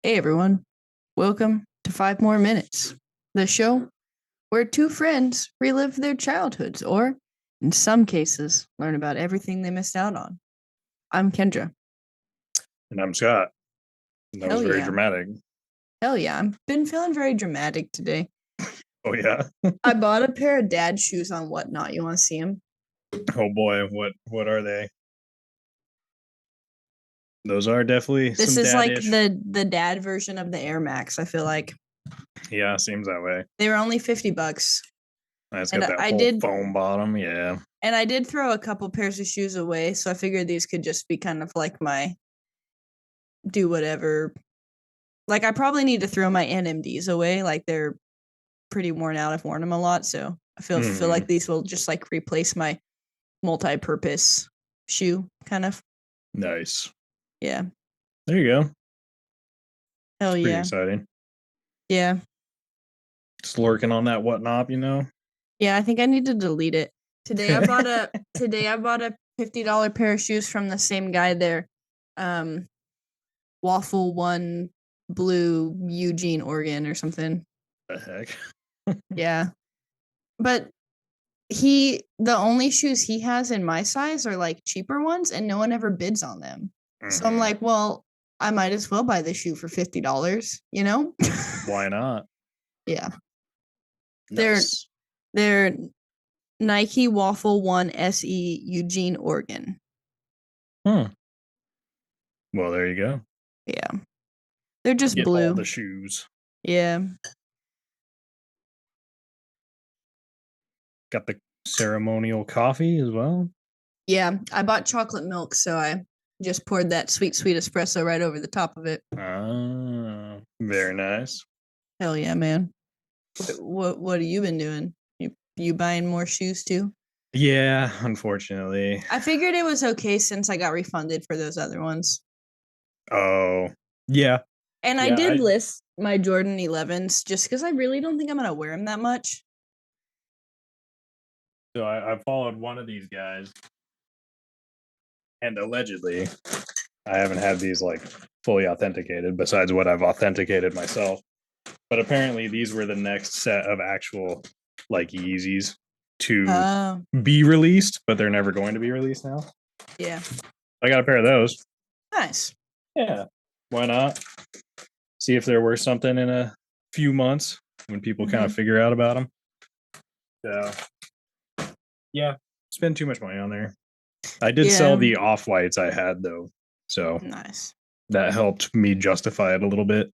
Hey everyone, welcome to 5 More Minutes, the show where two friends relive their childhoods or, in some cases, learn about everything they missed out on. I'm Kendra. And I'm Scott. And that was Hell very yeah. dramatic. Hell yeah, I've been feeling very dramatic today. Oh yeah. I bought a pair of dad shoes on Whatnot. You want to see them? Oh boy, what are they? Those are definitely This some is like dad-ish. the dad version of the Air Max, I feel like. Yeah, seems that way. They were only $50. It's And got that I whole did foam bottom. Yeah. and I did throw a couple pairs of shoes away, so I figured these could just be kind of like my do whatever. Like I probably need to throw my NMDs away. Like they're pretty worn out. I've worn them a lot, so I feel like these will just like replace my multi-purpose shoe, kind of. Nice. Yeah. There you go. Hell It's pretty yeah. exciting. Yeah. Just lurking on that whatnot, Yeah. I think I need to delete it. Today I bought a $50 pair of shoes from the same guy there. Waffle One Blue Eugene, Oregon or something. The heck? Yeah. But the only shoes he has in my size are like cheaper ones and no one ever bids on them. So I'm like, well, I might as well buy the shoe for $50, you know? Why not? Yeah. Nice. They're Nike Waffle One SE Eugene, Oregon. Well, there you go. Yeah. They're just Get blue. all the shoes. Yeah. Got the ceremonial coffee as well. Yeah. I bought chocolate milk, so I just poured that sweet, sweet espresso right over the top of it. Very nice. Hell yeah, man. What have you been doing? You buying more shoes too? Yeah, unfortunately. I figured it was okay since I got refunded for those other ones. Oh, yeah. And I Yeah, did list my Jordan 11s just because I really don't think I'm going to wear them that much. So I followed one of these guys, and allegedly, I haven't had these like fully authenticated, besides what I've authenticated myself. But apparently, these were the next set of actual like Yeezys to be released, but they're never going to be released now. Yeah. I got a pair of those. Nice. Yeah, why not? See if there were something in a few months when people kind of figure out about them. So, yeah, spend too much money on there. I did sell the off whites I had though, so nice. That helped me justify it a little bit,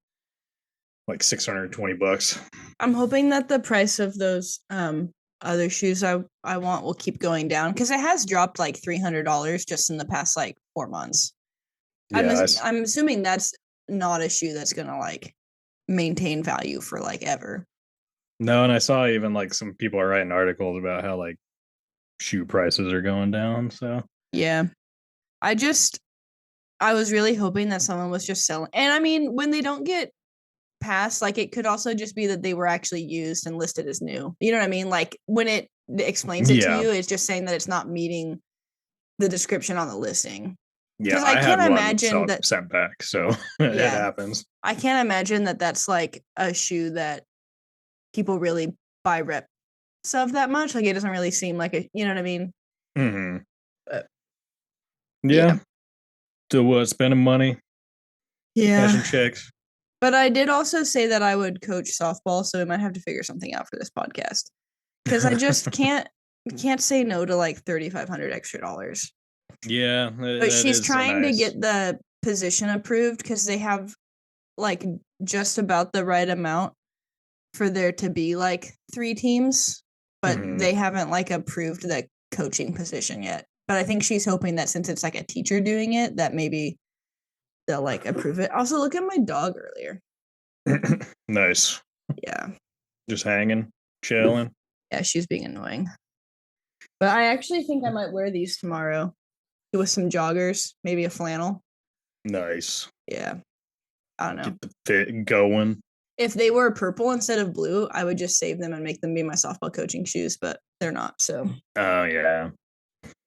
like $620. I'm hoping that the price of those other shoes I want will keep going down because it has dropped like $300 just in the past like 4 months. Yeah, I'm assuming that's not a shoe that's gonna like maintain value for like ever. No, and I saw even like some people are writing articles about how like shoe prices are going down. So yeah, I was really hoping that someone was just selling. And I mean, when they don't get passed, like it could also just be that they were actually used and listed as new. You know what I mean? Like when it explains it to you, it's just saying that it's not meeting the description on the listing. Yeah, I can't imagine that sent back, so it happens. I can't imagine that that's like a shoe that people really buy reps of that much. Like it doesn't really seem like a, you know what I mean? Mm-hmm. But, yeah. So spending money, cashing checks. But I did also say that I would coach softball, so we might have to figure something out for this podcast because I just can't say no to like $3,500 extra dollars. Yeah, but she's trying to get the position approved because they have like just about the right amount for there to be like 3 teams, but they haven't like approved the coaching position yet. But I think she's hoping that since it's like a teacher doing it, that maybe they'll like approve it. Also, look at my dog earlier. Nice. Yeah. Just hanging, chilling. Yeah, she's being annoying. But I actually think I might wear these tomorrow with some joggers, maybe a flannel. Nice. Yeah. I don't know. Get the fit going. If they were purple instead of blue, I would just save them and make them be my softball coaching shoes, but they're not. So, oh, yeah.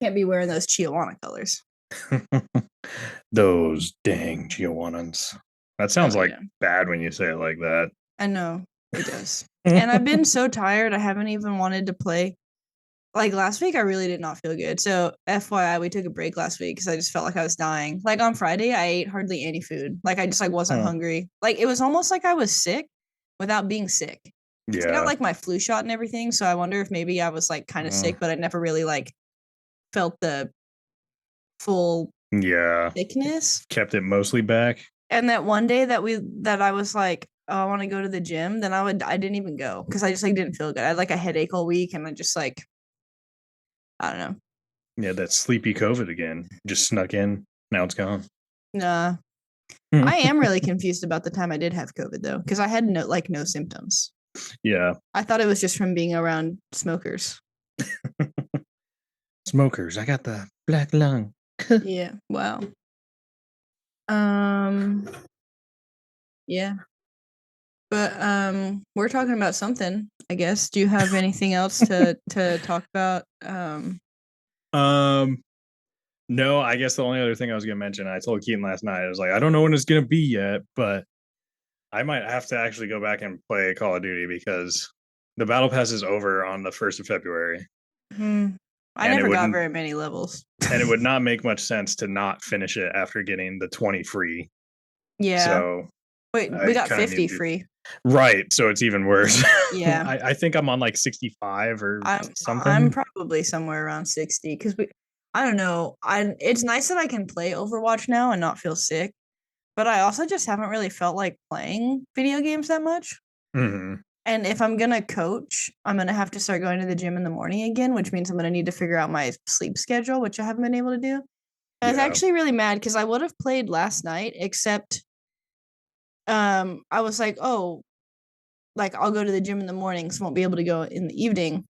Can't be wearing those Chihuahua colors. Those dang Chihuahuas. That sounds Oh like yeah. bad when you say it like that. I know it does. And I've been so tired. I haven't even wanted to play. Like last week, I really did not feel good. So, FYI, we took a break last week because I just felt like I was dying. Like on Friday, I ate hardly any food. Like I just like wasn't Huh. hungry. Like it was almost like I was sick without being sick. Because I got Yeah. like my flu shot and everything. So I wonder if maybe I was like kind of sick, but I never really like felt the full Yeah. sickness. Kept it mostly back. And that one day that I was like, oh, I want to go to the gym, then I didn't even go because I just like didn't feel good. I had like a headache all week and I just like I don't know. Yeah, that sleepy COVID again. Just snuck in. Now it's gone. Nah. I am really confused about the time I did have COVID though, because I had no symptoms. Yeah. I thought it was just from being around smokers. Smokers. I got the black lung. Yeah. Wow. Um. Yeah. But we're talking about something. I guess. Do you have anything else to talk about? Um, no, I guess the only other thing I was gonna mention, I told Keaton last night, I was like, I don't know when it's gonna be yet, but I might have to actually go back and play Call of Duty because the battle pass is over on the 1st of February. I And it never got wouldn't very many levels. and it would not make much sense to not finish it after getting the 20 free. Yeah. So Wait, we I got kind of need 50 to do free. right. So it's even worse. Yeah. I think I'm on like 65 or I'm something. probably somewhere around 60 because we I don't know. It's nice that I can play Overwatch now and not feel sick, but I also just haven't really felt like playing video games that much. Mm-hmm. And if I'm gonna coach, I'm gonna have to start going to the gym in the morning again, which means I'm gonna need to figure out my sleep schedule, which I haven't been able to do. I was Yeah. actually really mad because I would have played last night, except I was like, oh, like I'll go to the gym in the morning, so I won't be able to go in the evening.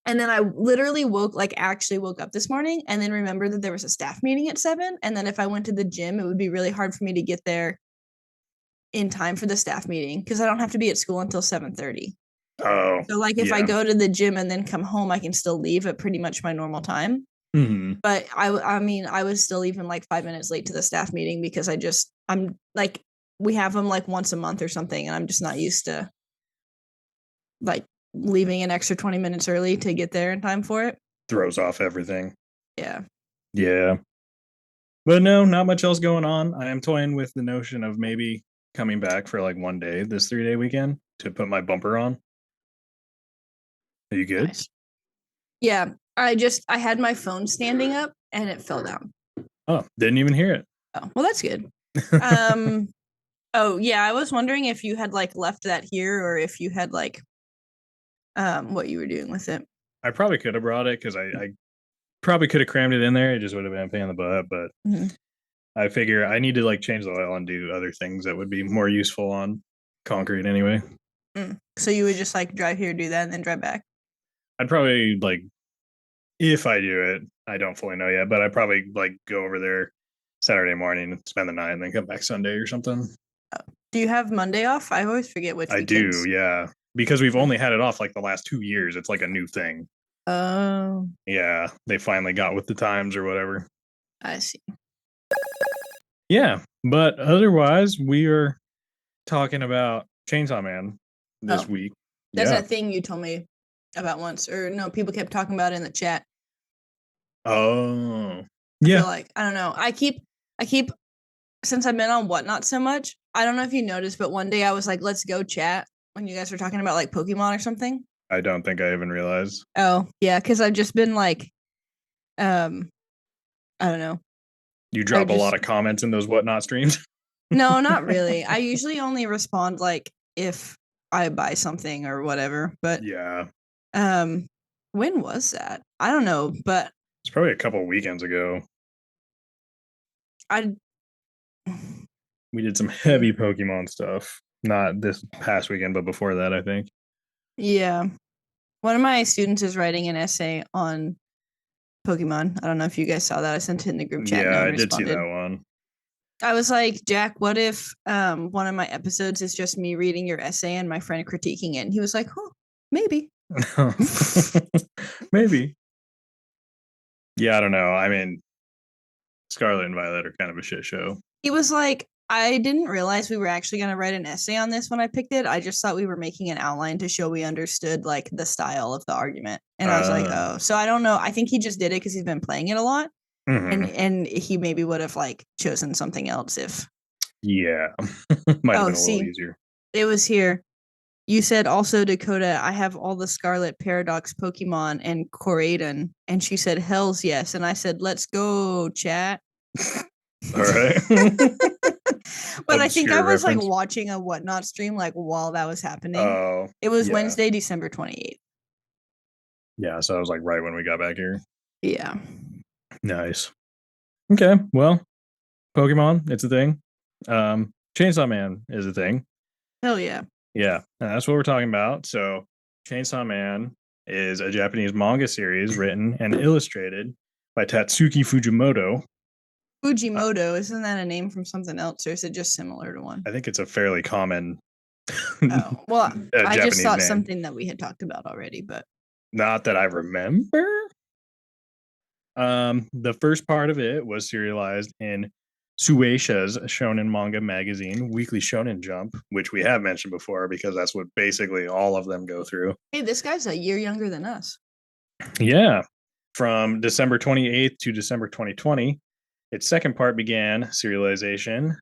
And then I literally actually woke up this morning and then remembered that there was a staff meeting at 7. And then if I went to the gym, it would be really hard for me to get there in time for the staff meeting because I don't have to be at school until 7:30. Oh, So like if I yeah. go to the gym and then come home, I can still leave at pretty much my normal time. Mm-hmm. But I mean, I was still even like 5 minutes late to the staff meeting because I'm like, we have them like once a month or something. And I'm just not used to like leaving an extra 20 minutes early to get there in time for it. Throws off everything. Yeah. Yeah. But no, not much else going on. I am toying with the notion of maybe coming back for like one day this 3-day weekend to put my bumper on. Are you good? Nice. Yeah. I had my phone standing up and it fell down. Oh, didn't even hear it. Oh, well, that's good. Um, oh yeah, I was wondering if you had like left that here or if you had like what you were doing with it. I probably could have brought it because I probably could have crammed it in there. It just would have been a pain in the butt. But I figure I need to like change the oil and do other things that would be more useful on concrete anyway. So you would just like drive here, do that, and then drive back. I'd probably like if I do it, I don't fully know yet, but I'd probably like go over there Saturday morning and spend the night and then come back Sunday or something. Do you have Monday off? I always forget which I do, weekends. yeah. Because we've only had it off like the last 2 years. It's like a new thing. Oh, Yeah. They finally got with the times or whatever. I see. Yeah. But otherwise, we are talking about Chainsaw Man this Oh, week. that's Yeah. that thing you told me about once, or no? People kept talking about it in the chat. Oh. I Yeah. feel like I don't know. I keep since I've been on Whatnot so much. I don't know if you noticed, but one day I was like, "Let's go chat" when you guys were talking about like Pokemon or something. I don't think I even realized. Oh yeah, because I've just been like, um, I don't know. You I drop a lot just of comments in those whatnot streams. no, not really. I usually only respond like if I buy something or whatever. But Yeah. um, when was that? I don't know, but It's probably a couple weekends ago. I We did some heavy Pokemon stuff. Not this past weekend, but before that, I think. yeah. One of my students is writing an essay on Pokemon. I don't know if you guys saw that. I sent it in the group chat. Yeah, No one I did see that responded. one. I was like, Jack, what if one of my episodes is just me reading your essay and my friend critiquing it? And he was like, oh, maybe. Maybe. Yeah, I don't know. I mean, Scarlet and Violet are kind of a shit show. He was like, I didn't realize we were actually going to write an essay on this when I picked it. I just thought we were making an outline to show we understood like the style of the argument. And I was like, oh, so I don't know. I think he just did it because he's been playing it a lot. And he maybe would have like chosen something else if. Yeah. Might have been a little easier. It was here. You said also, Dakota, I have all the Scarlet Paradox Pokemon and Koraidon. And she said, hells yes. And I said, let's go, chat. All right. But I think I was like watching a Whatnot stream like while that was happening. Oh, it was Wednesday, December 28th. Yeah, so I was like right when we got back here. Yeah. Nice. Okay, well, Pokemon, it's a thing. Chainsaw Man is a thing. Hell yeah. Yeah, and that's what we're talking about. So, Chainsaw Man is a Japanese manga series written and illustrated by Tatsuki Fujimoto. Fujimoto, isn't that a name from something else, or is it just similar to one? I think it's a fairly common. Oh, well, I just thought name. Something that we had talked about already, but not that I remember. The first part of it was serialized in Shueisha's Shonen Manga Magazine, Weekly Shonen Jump, which we have mentioned before because that's what basically all of them go through. Hey, this guy's a year younger than us. Yeah. From December 28th to December 2020, its second part began serialization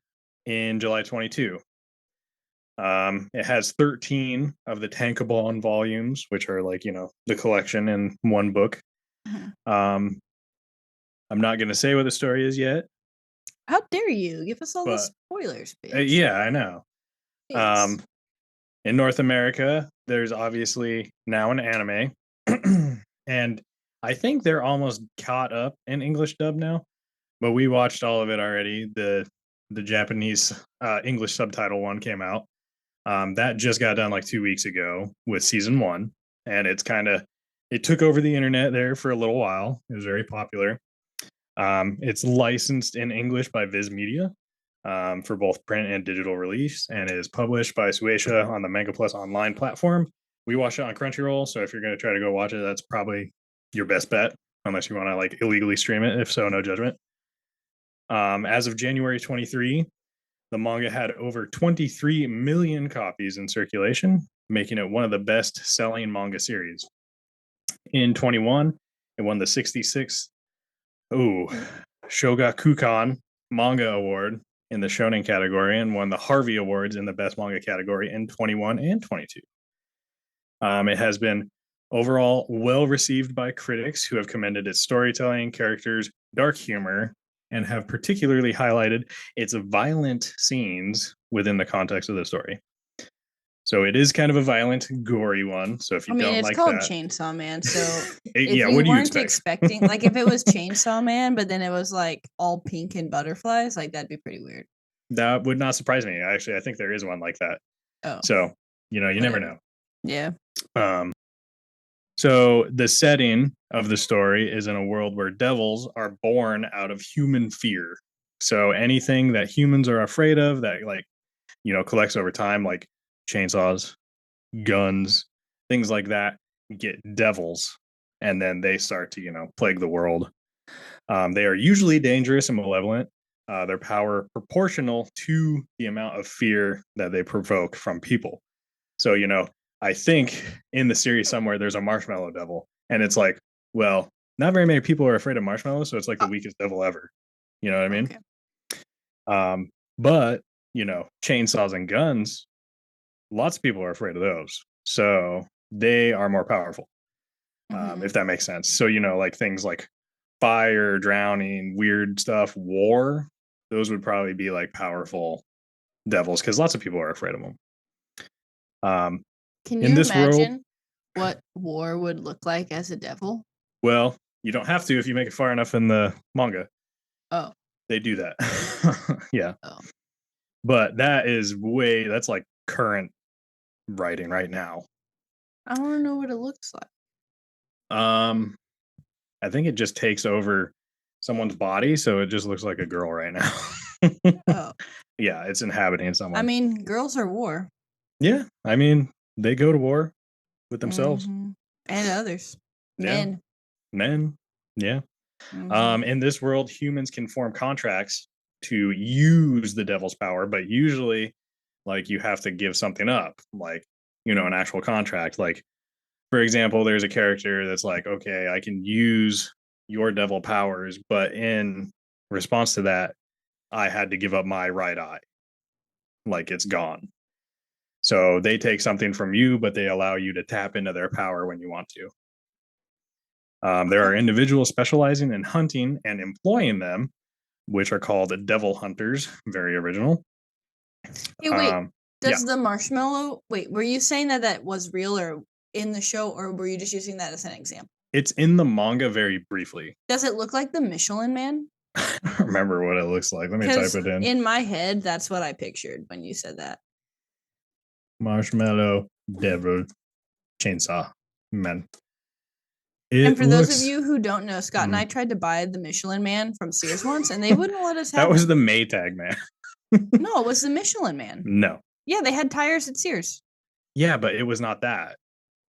in July 22. It has 13 of the Tankobon volumes, which are like, the collection in one book. I'm not going to say what the story is yet. How dare you give us all the spoilers, bitch. Yeah, I know. Yes. In North America, there's obviously now an anime. And I think they're almost caught up in English dub now. But we watched all of it already. The Japanese English subtitle one came out. That just got done like 2 weeks ago with season 1. And it took over the internet there for a little while. It was very popular. It's licensed in English by Viz Media for both print and digital release, and is published by Shueisha on the Manga Plus online platform. We watch it on Crunchyroll, so if you're going to try to go watch it, that's probably your best bet, unless you want to like illegally stream it. If so, no judgment. As of January 23, the manga had over 23 million copies in circulation, making it one of the best-selling manga series. In 21, it won the 66th Shogakukan Manga Award in the Shonen category and won the Harvey Awards in the Best Manga category in 21 and 22. It has been overall well received by critics who have commended its storytelling, characters, dark humor, and have particularly highlighted its violent scenes within the context of the story. So it is kind of a violent, gory one. So if you don't like that, it's called Chainsaw Man. So yeah, what do you expect? Expecting like if it was Chainsaw Man, but then it was like all pink and butterflies, like that'd be pretty weird. That would not surprise me. Actually, I think there is one like that. Oh, so you never know. Yeah. So the setting of the story is in a world where devils are born out of human fear. So anything that humans are afraid of that collects over time, like chainsaws, guns, things like that, get devils, and then they start to plague the world. They are usually dangerous and malevolent. Their power proportional to the amount of fear that they provoke from people. So I think in the series somewhere there's a marshmallow devil, and it's like, well, not very many people are afraid of marshmallows, so it's like the weakest devil ever. You know what I mean? Okay. But chainsaws and guns, lots of people are afraid of those, so they are more powerful. If that makes sense. So like things like fire, drowning, weird stuff, war, those would probably be like powerful devils because lots of people are afraid of them. Can you imagine what war would look like as a devil? Well, you don't have to if you make it far enough in the manga. Oh. They do that. Yeah. Oh. But that's like current writing right now. I want to know what it looks like. I think it just takes over someone's body, so it just looks like a girl right now. Oh. Yeah, it's inhabiting someone. I mean, girls are war. Yeah, I mean, they go to war with themselves. And others. Men. Yeah. In this world, humans can form contracts to use the devil's power, but usually like you have to give something up, like, you know, an actual contract. Like, for example, there's a character that's like, okay, I can use your devil powers, but in response to that, I had to give up my right eye. Like it's gone. So they take something from you, but they allow you to tap into their power when you want to. There are individuals specializing in hunting and employing them, which are called devil hunters. Very original. Hey, wait. Yeah, Does the marshmallow? Wait, were you saying that that was real or in the show, or were you just using that as an example? it's in the manga very briefly. Does it look like the Michelin Man? I don't remember what it looks like. Let me type Because it in. in my head, that's what I pictured when you said that. Marshmallow Devil Chainsaw Men. And It for those of looks. you who don't know, Scott and I tried to buy the Michelin Man from Sears once, and they wouldn't let us have That was it. the Maytag Man. No, it was the Michelin Man. No. Yeah, they had tires at Sears. Yeah, but it was not that.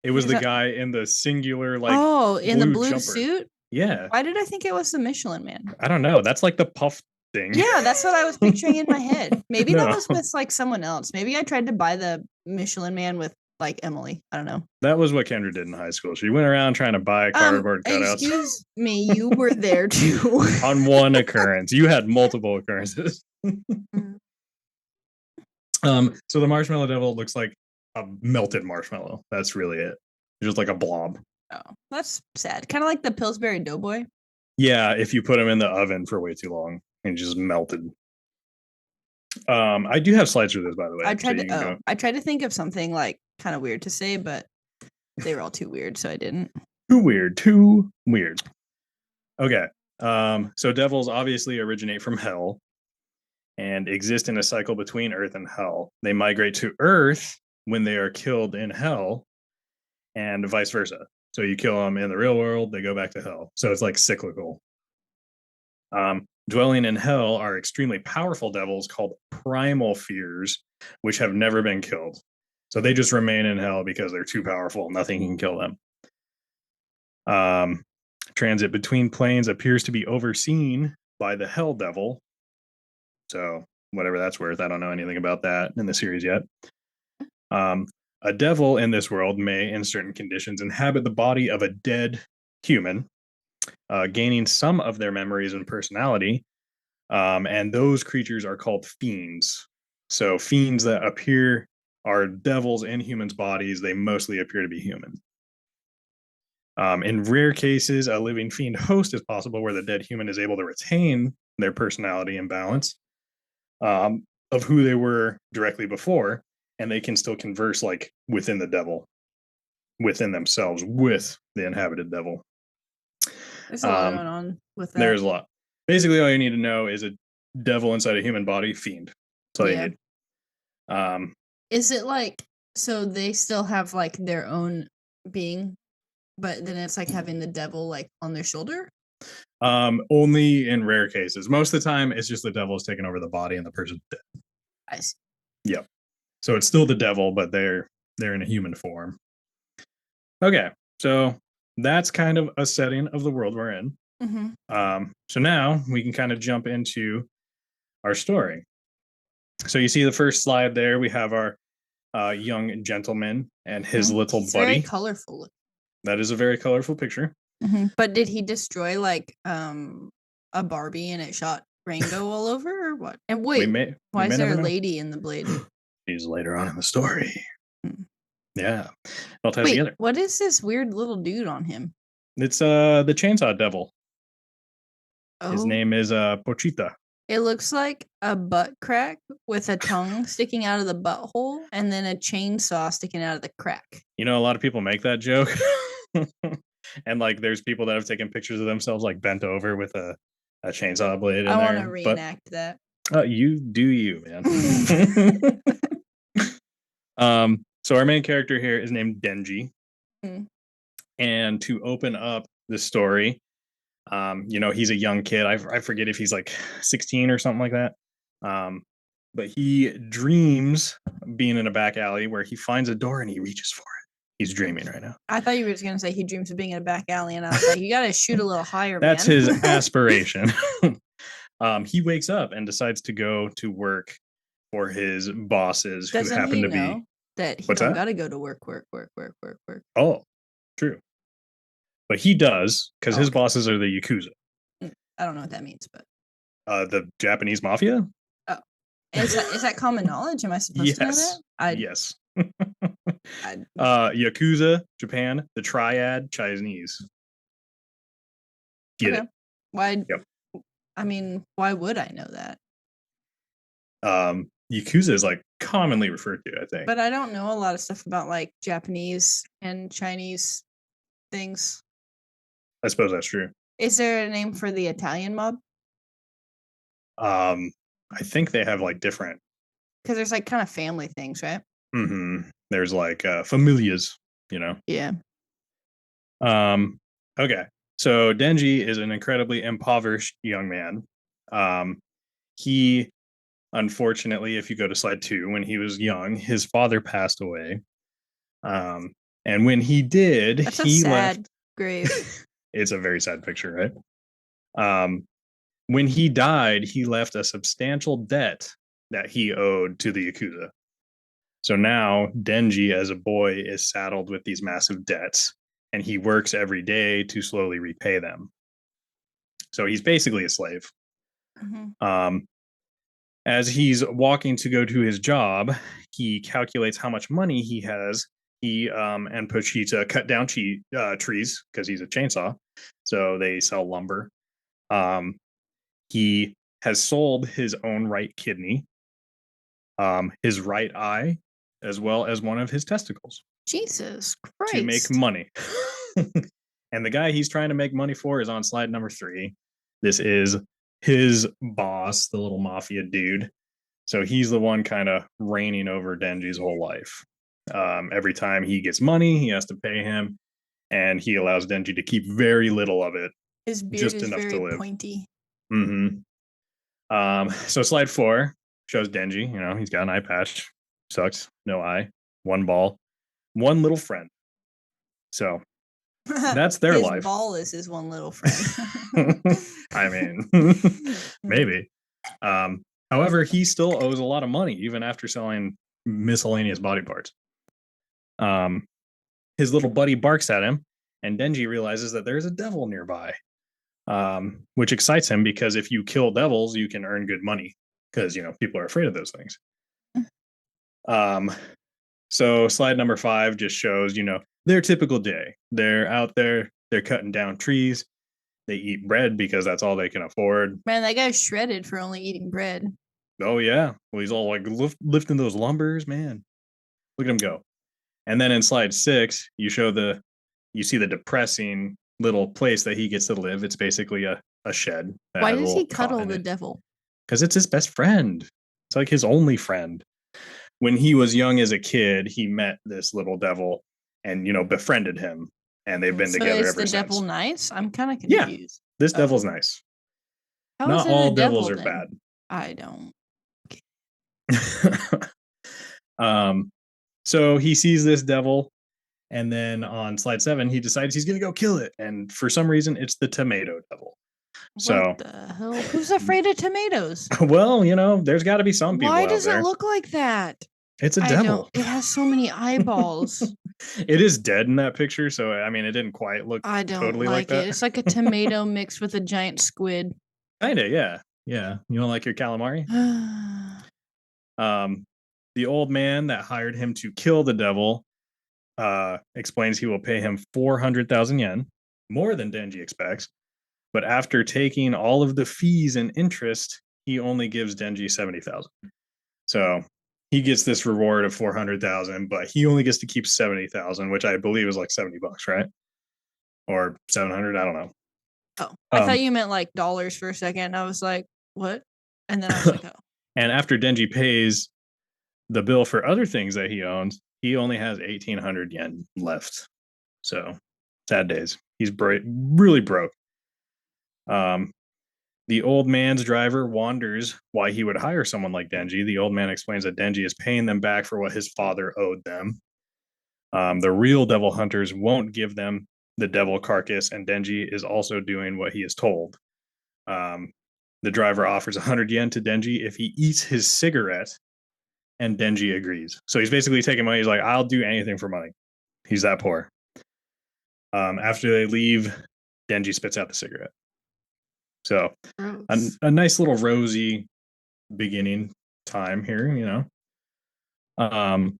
It was the guy in the singular, like, in the blue jumper. suit. Yeah. Why did I think it was the Michelin Man? I don't know. That's like the puff thing. Yeah, that's what I was picturing in my head. Maybe No. that was with like someone else. Maybe I tried to buy the Michelin Man with like Emily. I don't know. That was what Kendra did in high school. She went around trying to buy cardboard cutouts. Excuse me, you were there too. On one occurrence. You had multiple occurrences. So the marshmallow devil looks like a melted marshmallow. That's really it. Just like a blob. Oh, that's sad. Kind of like the Pillsbury Doughboy. Yeah, if you put them in the oven for way too long and just melted. I do have slides for this, by the way. I tried to think of something like kind of weird to say, but they were all too weird, so I didn't. Too weird. Okay. So devils obviously originate from hell and exist in a cycle between Earth and hell. They migrate to Earth when they are killed in hell, and vice versa. So you kill them in the real world, they go back to hell. So it's like cyclical. Dwelling in hell are extremely powerful devils called primal fears, which have never been killed. So they just remain in hell because they're too powerful. Nothing can kill them. Transit between planes appears to be overseen by the hell devil. So whatever that's worth, I don't know anything about that in the series yet. A devil in this world may, in certain conditions, inhabit the body of a dead human, gaining some of their memories and personality. And those creatures are called fiends. So fiends that appear are devils in humans' bodies. They mostly appear to be human. In rare cases, a living fiend host is possible where the dead human is able to retain their personality and balance of who they were directly before, and they can still converse like within the devil, within themselves, with the inhabited devil. There's a lot going on with that. There's a lot. Basically, all you need to know is a devil inside a human body, fiend. That's all you need. Is it like, so they still have like their own being, but then it's like having the devil like on their shoulder? Only in rare cases. Most of the time, it's just the devil is taking over the body and the person's dead. I see. Yep. So it's still the devil, but they're in a human form. Okay, so that's kind of a setting of the world we're in. So now we can kind of jump into our story. So you see the first slide there. We have our young gentleman and his little buddy. Very colorful. That is a very colorful picture. But did he destroy like a Barbie and it shot rainbow all over, or what? And wait, why is there a lady in the blade? She's later on in the story. Yeah, all ties wait, together. What is this weird little dude on him? It's the chainsaw devil. Oh. His name is Pochita. It looks like a butt crack with a tongue sticking out of the butthole and then a chainsaw sticking out of the crack. You know, a lot of people make that joke. And like there's people that have taken pictures of themselves like bent over with a chainsaw blade in there. I want to reenact that. You do you, man. So our main character here is named Denji. And to open up the story, you know, he's a young kid. I forget if he's like 16 or something like that. But he dreams being in a back alley where he finds a door and he reaches for it. He's dreaming right now. I thought you were just going to say he dreams of being in a back alley, and I was like, you got to shoot a little higher, That's man. His aspiration. He wakes up and decides to go to work for his bosses who Doesn't happen he to be. know that he What's don't that? gotta go to work? Oh, true. But he does because Oh, his okay. bosses are the Yakuza, I don't know what that means, but the Japanese mafia. oh, is that common knowledge? Am I supposed to know that? Yes, yes. I Yakuza, Japan, the Triad, Chinese. Get okay. it? Why? Yep. I mean, why would I know that? Yakuza is like commonly referred to, I think. But I don't know a lot of stuff about like Japanese and Chinese things. I suppose that's true. Is there a name for the Italian mob? I think they have like different. Because there's like kind of family things, right? There's like familias, you know. Yeah. Okay. So Denji is an incredibly impoverished young man. He unfortunately, if you go to slide 2, when he was young, his father passed away. And when he did, That's a he left. sad grave. It's a very sad picture, right? Um, when he died, he left a substantial debt that he owed to the Yakuza. So now Denji, as a boy, is saddled with these massive debts, and he works every day to slowly repay them. So he's basically a slave. Mm-hmm. As he's walking to go to his job, he calculates how much money he has. He and Pochita cut down trees because he's a chainsaw, so they sell lumber. He has sold his own right kidney, his right eye, as well as one of his testicles Jesus to make Christ. money. And the guy he's trying to make money for is on slide number 3. This is his boss, the little mafia dude. So he's the one kind of reigning over Denji's whole life. Every time he gets money, he has to pay him, and he allows Denji to keep very little of it, His beard just is enough to very live. pointy. Mm-hmm. So slide 4 shows Denji. You know, he's got an eye patch. Sucks. No eye. One ball. One little friend. So that's their His life. ball is his one little friend. I mean, maybe. However, he still owes a lot of money even after selling miscellaneous body parts. His little buddy barks at him, and Denji realizes that there's a devil nearby, which excites him because if you kill devils, you can earn good money because, you know, people are afraid of those things. So slide number 5 just shows, you know, their typical day. They're out there, they're cutting down trees. They eat bread because that's all they can afford. Man, that guy's shredded for only eating bread. Oh, yeah. Well, he's all like lifting those lumbers, man. Look at him go. And then in slide 6, you see the depressing little place that he gets to live. It's basically a shed. Why does he cuddle the devil? Because it's his best friend. It's like his only friend. When he was young as a kid, he met this little devil and, you know, befriended him. And they've been together ever the since. Devil nice? I'm kind of Yeah, confused. this devil's nice. How Not is it all a devils devil are then? bad. I don't. So he sees this devil, and then on slide 7, he decides he's going to go kill it. And for some reason, it's the tomato devil. So, what the hell? Who's afraid of tomatoes? well, you know, there's got to be some people Why out does there. it look like that? It's a I devil. don't. It has so many eyeballs. It is dead in that picture, so I mean, it didn't quite look I don't totally like it. that. It's like a tomato mixed with a giant squid. Kinda, yeah, yeah. You don't like your calamari? The old man that hired him to kill the devil explains he will pay him 400,000 yen, more than Denji expects. But after taking all of the fees and interest, he only gives Denji 70,000. So he gets this reward of 400,000, but he only gets to keep 70,000, which I believe is like $70, right? Or 700, I don't know. Oh, I thought you meant like dollars for a second. I was like, what? And then I was like, oh. And after Denji pays the bill for other things that he owns, he only has 1,800 yen left. So sad days. He's really broke. The old man's driver wonders why he would hire someone like Denji. The old man explains that Denji is paying them back for what his father owed them. The real devil hunters won't give them the devil carcass, and Denji is also doing what he is told. The driver offers 100 yen to Denji if he eats his cigarette, and Denji agrees. So he's basically taking money. He's like, I'll do anything for money. He's that poor. After they leave, Denji spits out the cigarette. So a nice little rosy beginning time here, you know.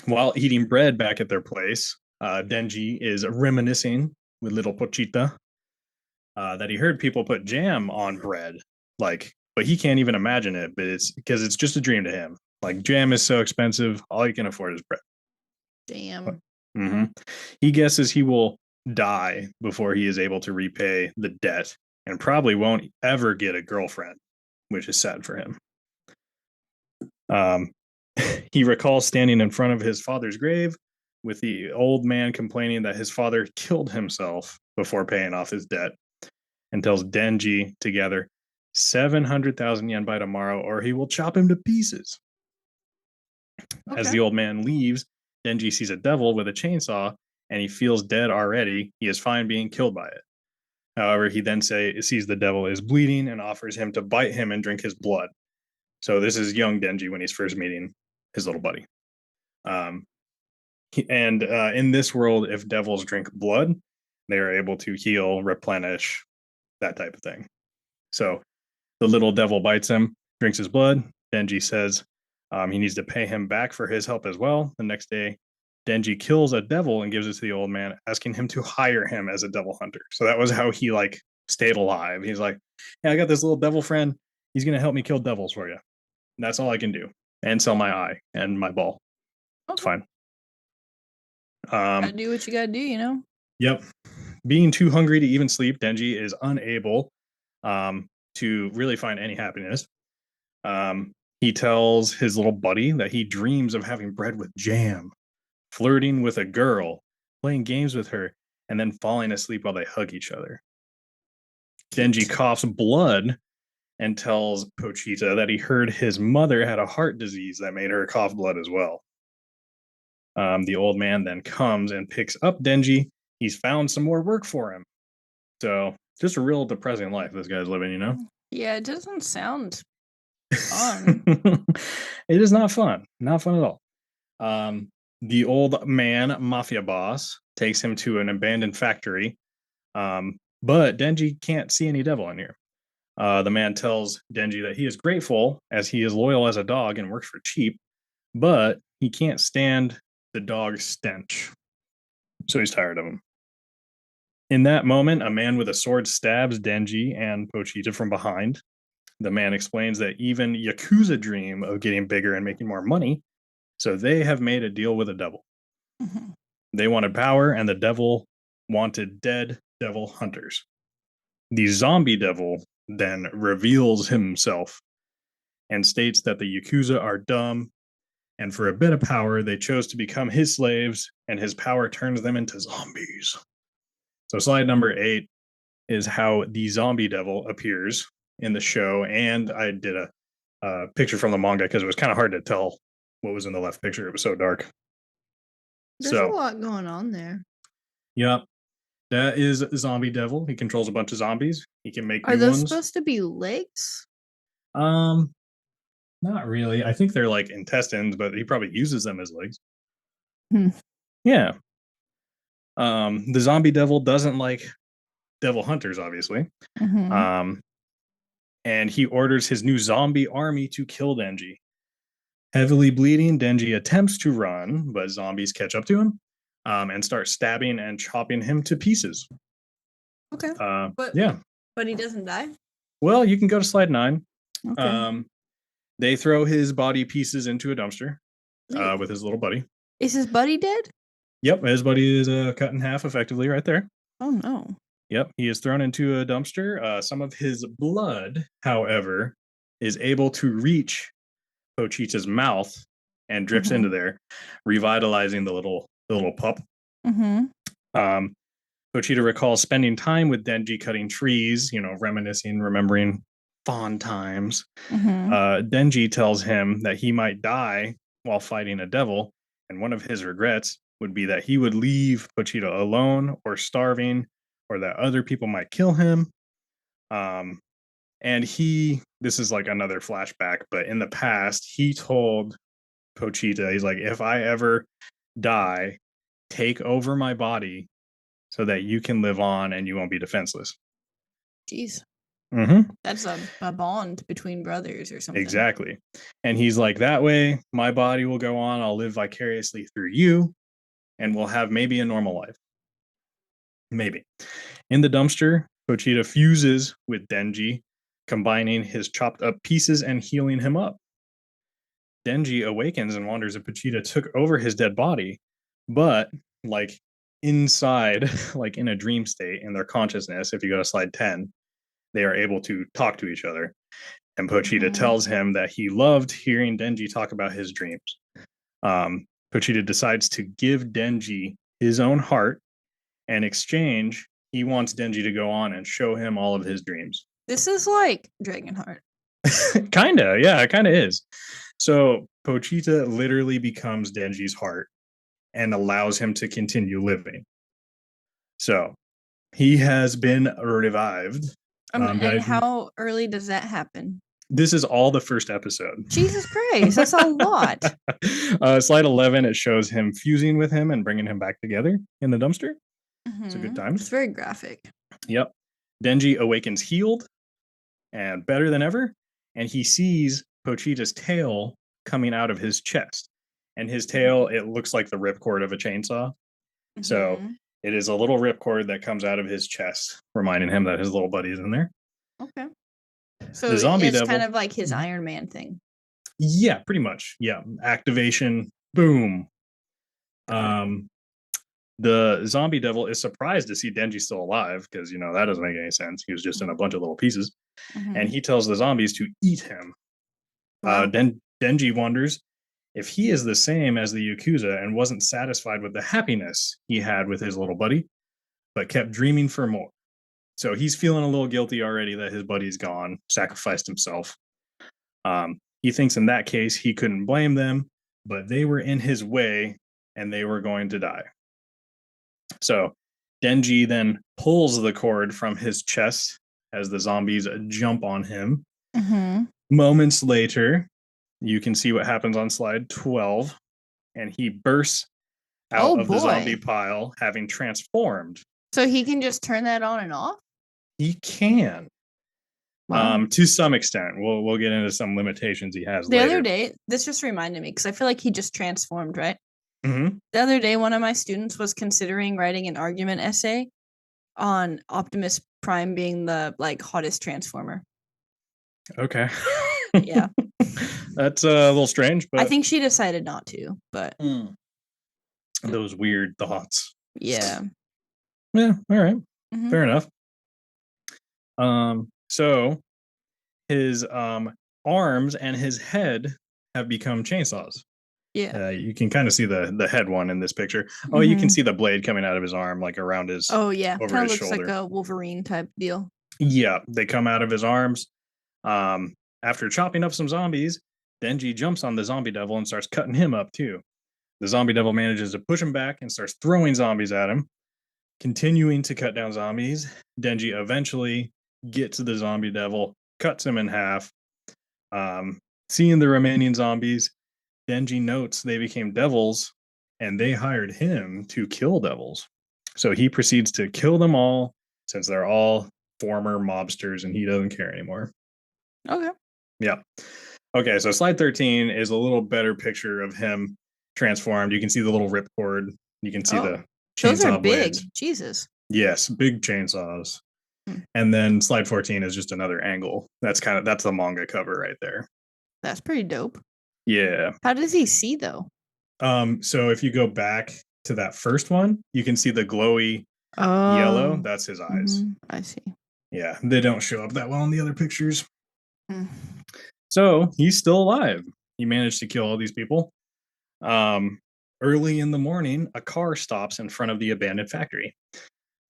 While eating bread back at their place, Denji is reminiscing with little Pochita that he heard people put jam on bread, like, but he can't even imagine it. But it's because it's just a dream to him. Like jam is so expensive, all you can afford is bread. Damn. Mm-hmm. He guesses he will die before he is able to repay the debt, and probably won't ever get a girlfriend, which is sad for him. He recalls standing in front of his father's grave with the old man complaining that his father killed himself before paying off his debt, and tells Denji to gather 700,000 yen by tomorrow or he will chop him to pieces. Okay. As the old man leaves, Denji sees a devil with a chainsaw and he feels dead already. He is fine being killed by it. However, he then sees the devil is bleeding and offers him to bite him and drink his blood. So this is young Denji when he's first meeting his little buddy. In this world, if devils drink blood, they are able to heal, replenish, that type of thing. So the little devil bites him, drinks his blood. Denji says he needs to pay him back for his help as well. The next day, Denji kills a devil and gives it to the old man, asking him to hire him as a devil hunter. So that was how he like stayed alive. He's like, yeah, I got this little devil friend. He's going to help me kill devils for you. And that's all I can do. And sell my eye and my ball. Okay. It's fine. Gotta do what you gotta do, you know? Yep. Being too hungry to even sleep, Denji is unable to really find any happiness. He tells his little buddy that he dreams of having bread with jam, flirting with a girl, playing games with her, and then falling asleep while they hug each other. Denji coughs blood and tells Pochita that he heard his mother had a heart disease that made her cough blood as well. The old man then comes and picks up Denji. He's found some more work for him. So just a real depressing life this guy's living, you know? Yeah, it doesn't sound fun. It is not fun. Not fun at all. The old man mafia boss takes him to an abandoned factory. But Denji can't see any devil in here. The man tells Denji that he is grateful as he is loyal as a dog and works for cheap, but he can't stand the dog's stench. So he's tired of him. In that moment, a man with a sword stabs Denji and Pochita from behind. The man explains that even Yakuza dream of getting bigger and making more money, so they have made a deal with the devil. Mm-hmm. They wanted power, and the devil wanted dead devil hunters. The zombie devil then reveals himself and states that the Yakuza are dumb, and for a bit of power, they chose to become his slaves, and his power turns them into zombies. So slide number 8 is how the zombie devil appears in the show, and I did a picture from the manga because it was kind of hard to tell what was in the left picture. It was so dark. There's a lot going on there. Yep. That is Zombie Devil. He controls a bunch of zombies. He can make new ones. Are those supposed to be legs? Not really. I think they're like intestines, but he probably uses them as legs. Yeah. The Zombie Devil doesn't like devil hunters, obviously. Mm-hmm. And he orders his new zombie army to kill Denji. Heavily bleeding, Denji attempts to run, but zombies catch up to him and start stabbing and chopping him to pieces. Okay. But he doesn't die? Well, you can go to slide 9. Okay. They throw his body pieces into a dumpster with his little buddy. Is his buddy dead? Yep, his buddy is cut in half effectively right there. Oh, no. Yep, he is thrown into a dumpster. Some of his blood, however, is able to reach Pochita's mouth and drips into there, revitalizing the little pup. Pochita recalls spending time with Denji cutting trees, reminiscing, remembering fond times. Denji tells him that he might die while fighting a devil, and one of his regrets would be that he would leave Pochita alone or starving, or that other people might kill him. And this is like another flashback, but in the past, he told Pochita, he's like, if I ever die, take over my body so that you can live on and you won't be defenseless. Jeez. Mm-hmm. That's a bond between brothers or something. Exactly. And he's like, that way, my body will go on. I'll live vicariously through you, and we'll have maybe a normal life. Maybe. In the dumpster, Pochita fuses with Denji, combining his chopped up pieces and healing him up. Denji awakens and wonders if Pochita took over his dead body, but like inside, like in a dream state in their consciousness, if you go to slide 10, they are able to talk to each other. And Pochita tells him that he loved hearing Denji talk about his dreams. Pochita decides to give Denji his own heart. In exchange, he wants Denji to go on and show him all of his dreams. This is like Dragonheart. Kinda, yeah, it kind of is. So Pochita literally becomes Denji's heart and allows him to continue living. So he has been revived. And how early does that happen? This is all the first episode. Jesus Christ, that's a lot. Slide 11, it shows him fusing with him and bringing him back together in the dumpster. It's a good time. It's very graphic. Yep. Denji awakens healed and better than ever, and he sees Pochita's tail coming out of his chest. And his tail, it looks like the ripcord of a chainsaw. So it is a little ripcord that comes out of his chest, reminding him that his little buddy is in there. Okay. So the zombie it's devil, kind of like his Iron Man thing. Yeah, pretty much. Yeah. Activation, boom. The zombie devil is surprised to see Denji still alive because, that doesn't make any sense. He was just in a bunch of little pieces. And he tells the zombies to eat him. Wow. Denji wonders if he is the same as the Yakuza and wasn't satisfied with the happiness he had with his little buddy, but kept dreaming for more. So he's feeling a little guilty already that his buddy's gone, sacrificed himself. He thinks in that case he couldn't blame them, but they were in his way and they were going to die. So Denji then pulls the cord from his chest as the zombies jump on him. Moments later, you can see what happens on slide 12, and he bursts out of the zombie pile, having transformed. So he can just turn that on and off? He can. Wow. To some extent. We'll get into some limitations he has later. The other day, this just reminded me, because I feel like he just transformed, right? Mm-hmm. The other day, one of my students was considering writing an argument essay on Optimus Prime being the hottest transformer. Okay. Yeah. That's a little strange, but I think she decided not to, but those weird thoughts. Yeah. Yeah, all right. Fair enough. So his arms and his head have become chainsaws. Yeah. You can kind of see the head one in this picture. Oh, you can see the blade coming out of his arm, like around his over his looks shoulder. Like a Wolverine type deal. Yeah, they come out of his arms. After chopping up some zombies, Denji jumps on the zombie devil and starts cutting him up too. The zombie devil manages to push him back and starts throwing zombies at him. Continuing to cut down zombies, Denji eventually gets to the zombie devil, cuts him in half. Seeing the remaining zombies, Denji notes they became devils and they hired him to kill devils. So he proceeds to kill them all since they're all former mobsters and he doesn't care anymore. Okay. Yeah. Okay, so slide 13 is a little better picture of him transformed. You can see the little ripcord. You can see the chainsaw those are blades. Big. Jesus. Yes, big chainsaws. And then slide 14 is just another angle. That's the manga cover right there. That's pretty dope. Yeah. How does he see though? So if you go back to that first one, you can see the glowy yellow. That's his eyes. I see. Yeah, they don't show up that well in the other pictures. So he's still alive. He managed to kill all these people. Early in the morning, a car stops in front of the abandoned factory.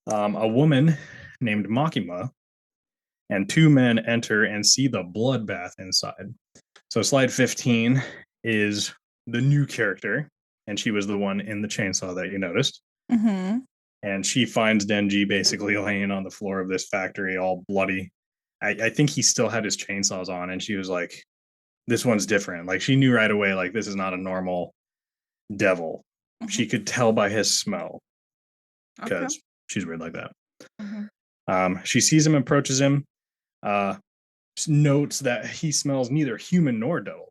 A woman named Makima and two men enter and see the bloodbath inside. So slide 15 is the new character, and she was the one in the chainsaw that you noticed. And she finds Denji basically laying on the floor of this factory, all bloody, I think he still had his chainsaws on, and she was like, "This one's different." Like she knew right away, like this is not a normal devil. Mm-hmm. She could tell by his smell Okay. because she's weird like that. Mm-hmm. She sees him, approaches him, uh, notes that he smells neither human nor devil.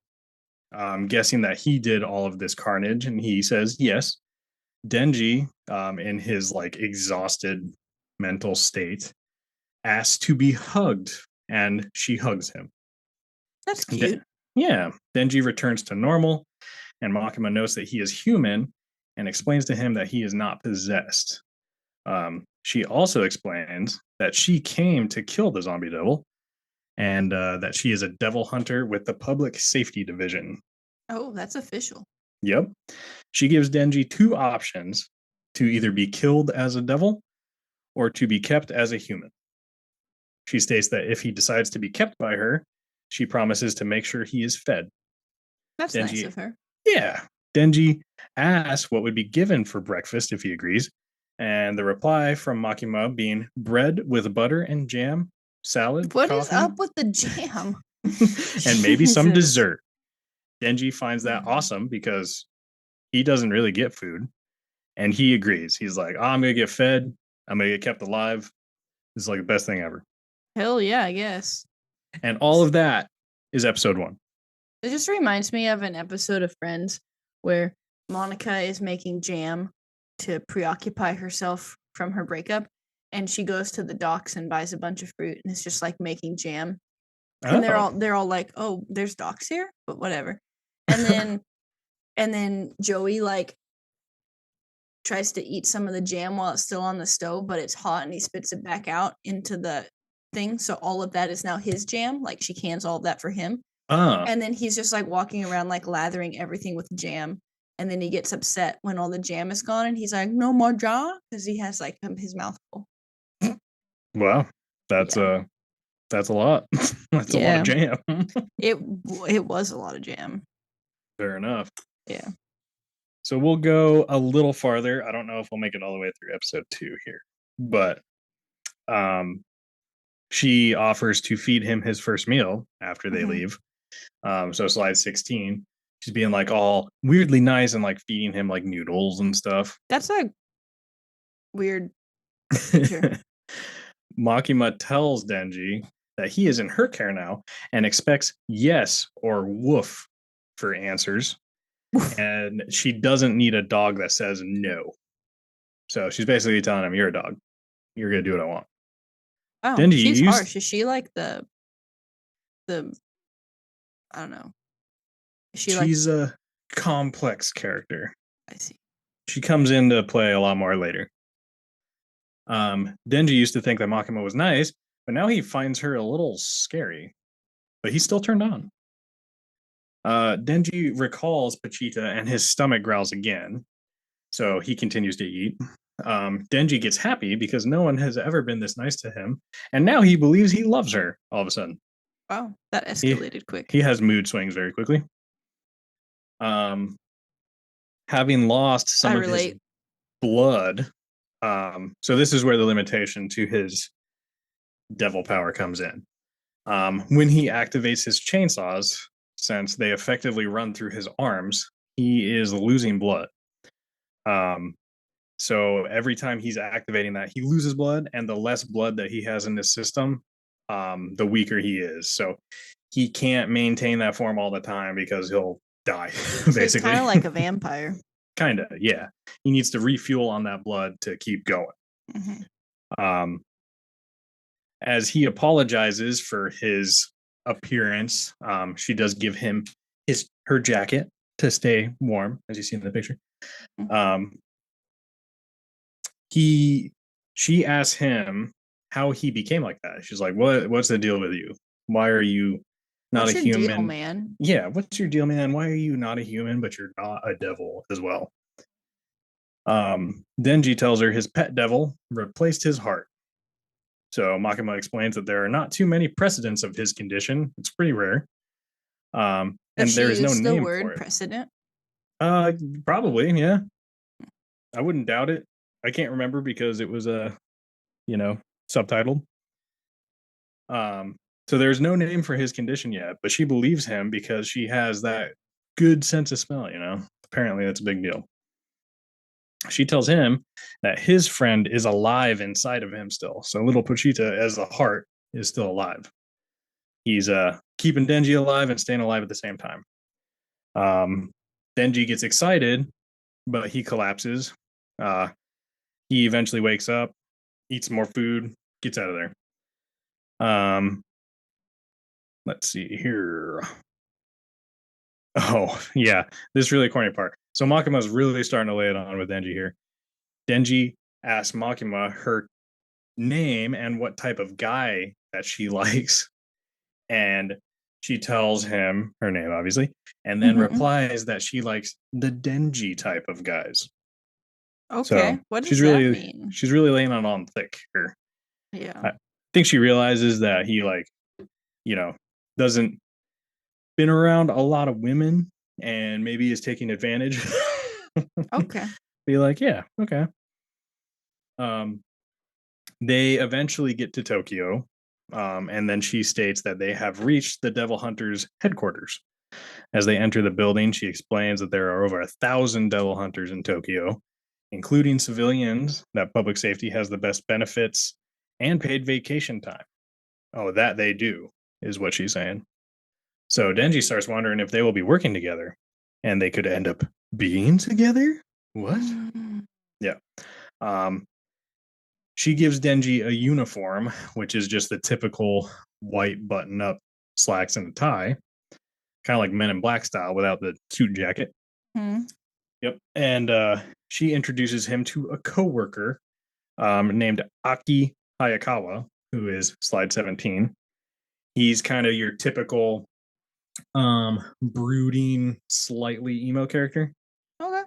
Guessing that he did all of this carnage, and he says yes. Denji, in his like exhausted mental state, asks to be hugged, and she hugs him. That's De- cute. yeah, Denji returns to normal, and Makima notes that he is human and explains to him that he is not possessed. She also explains that she came to kill the zombie devil and that she is a devil hunter with the Public Safety Division. Oh, that's official. Yep. She gives Denji two options to either be killed as a devil or to be kept as a human. She states that if he decides to be kept by her, she promises to make sure he is fed. That's nice Denji, of her. yeah. Denji asks what would be given for breakfast if he agrees, and the reply from Makima being bread with butter and jam, salad, What is coffee, up with the jam? and maybe some Jesus. dessert. Denji finds that awesome because he doesn't really get food, and he agrees. He's like, oh, I'm going to get fed. I'm going to get kept alive. This is like the best thing ever. Hell yeah, I guess. And all of that is episode 1. It just reminds me of an episode of Friends where Monica is making jam to preoccupy herself from her breakup, and she goes to the docks and buys a bunch of fruit, and it's just like making jam. And they're Oh. all like, "Oh, there's docks here," but whatever. And then Joey like tries to eat some of the jam while it's still on the stove, but it's hot, and he spits it back out into the thing. So all of that is now his jam. Like she cans all of that for him. And then he's just like walking around like lathering everything with jam. And then he gets upset when all the jam is gone, and he's like, "No more jam," because he has like his mouth full. Wow. That's Yeah, that's a lot. That's a lot of yeah. jam. It was a lot of jam. Fair enough. Yeah. So we'll go a little farther. I don't know if we'll make it all the way through episode 2 here, but um, she offers to feed him his first meal after they Mm-hmm. leave. So slide 16, she's being like all weirdly nice and like feeding him like noodles and stuff. That's a weird picture. Makima tells Denji that he is in her care now and expects yes or woof for answers. And she doesn't need a dog that says no. So she's basically telling him, "You're a dog. You're gonna do what I want." Oh, Denji she's used harsh. Is she like the I don't know. Is she like she's a complex character. I see. She comes into play a lot more later. Denji used to think that Makima was nice, but now he finds her a little scary. But he's still turned on. Denji recalls Pachita and his stomach growls again, so he continues to eat. Denji gets happy because no one has ever been this nice to him, and now he believes he loves her all of a sudden. Wow, that He, escalated quick. he has mood swings very quickly. Um, Having lost I some of his relate. blood, so this is where the limitation to his devil power comes in. When he activates his chainsaws, since they effectively run through his arms, he is losing blood. Um, so every time he's activating that, he loses blood, and the less blood that he has in his system, the weaker he is. So he can't maintain that form all the time because he'll die, So he's basically. kind of like a vampire. Kind of, yeah. He needs to refuel on that blood to keep going. Um, as he apologizes for his appearance, she does give him her jacket to stay warm, as you see in the picture. Um, she asks him how he became like that. She's like, what's the deal with you? Why are you not What's a your deal, human? man? Yeah, what's your deal, man? Why are you not a human, but you're not a devil as well? Denji tells her his pet devil replaced his heart. So Makima explains that there are not too many precedents of his condition. It's pretty rare. Does And she there is no use the name for word it. precedent? Probably, yeah. I wouldn't doubt it. I can't remember because it was subtitled. So there's no name for his condition yet, but she believes him because she has that good sense of smell, you know? Apparently, that's a big deal. She tells him that his friend is alive inside of him still. So little Pochita, as the heart, is still alive. He's keeping Denji alive and staying alive at the same time. Denji gets excited, but he collapses. He eventually wakes up, eats more food, gets out of there. Let's see here. Oh, yeah. This really corny part. So Makima's really starting to lay it on with Denji here. Denji asks Makima her name and what type of guy that she likes. And she tells him her name, obviously, and then replies that she likes the Denji type of guys. Okay. So What does that mean? she's really laying it on thick here. Yeah. I think she realizes that he doesn't been around a lot of women and maybe is taking advantage. Okay. Be like, yeah, okay. They eventually get to Tokyo, and then she states that they have reached the Devil Hunters' headquarters. As they enter the building, she explains that there are over 1,000 Devil Hunters in Tokyo, including civilians, that public safety has the best benefits and paid vacation time. Oh, that they do, is what she's saying. So Denji starts wondering if they will be working together, and they could end up being together. What? Yeah. She gives Denji a uniform, which is just the typical white button-up slacks and a tie, kind of like Men in Black style, without the suit jacket. Yep. And she introduces him to a coworker named Aki Hayakawa, who is slide 17. He's kind of your typical brooding, slightly emo character. Okay.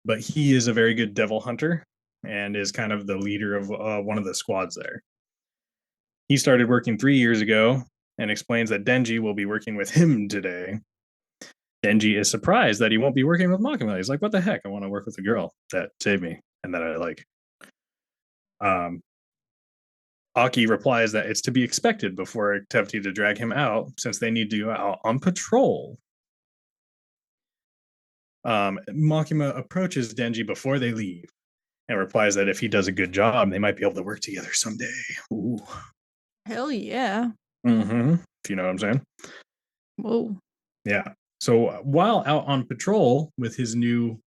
But he is a very good devil hunter and is kind of the leader of one of the squads there. He started working 3 years ago and explains that Denji will be working with him today. Denji is surprised that he won't be working with Makima. He's like, what the heck? I want to work with a girl that saved me and that I like. Aki replies that it's to be expected before attempting to drag him out since they need to go out on patrol. Makima approaches Denji before they leave and replies that if he does a good job, they might be able to work together someday. Ooh. Hell yeah. If you know what I'm saying. Whoa. Yeah. So while out on patrol with his new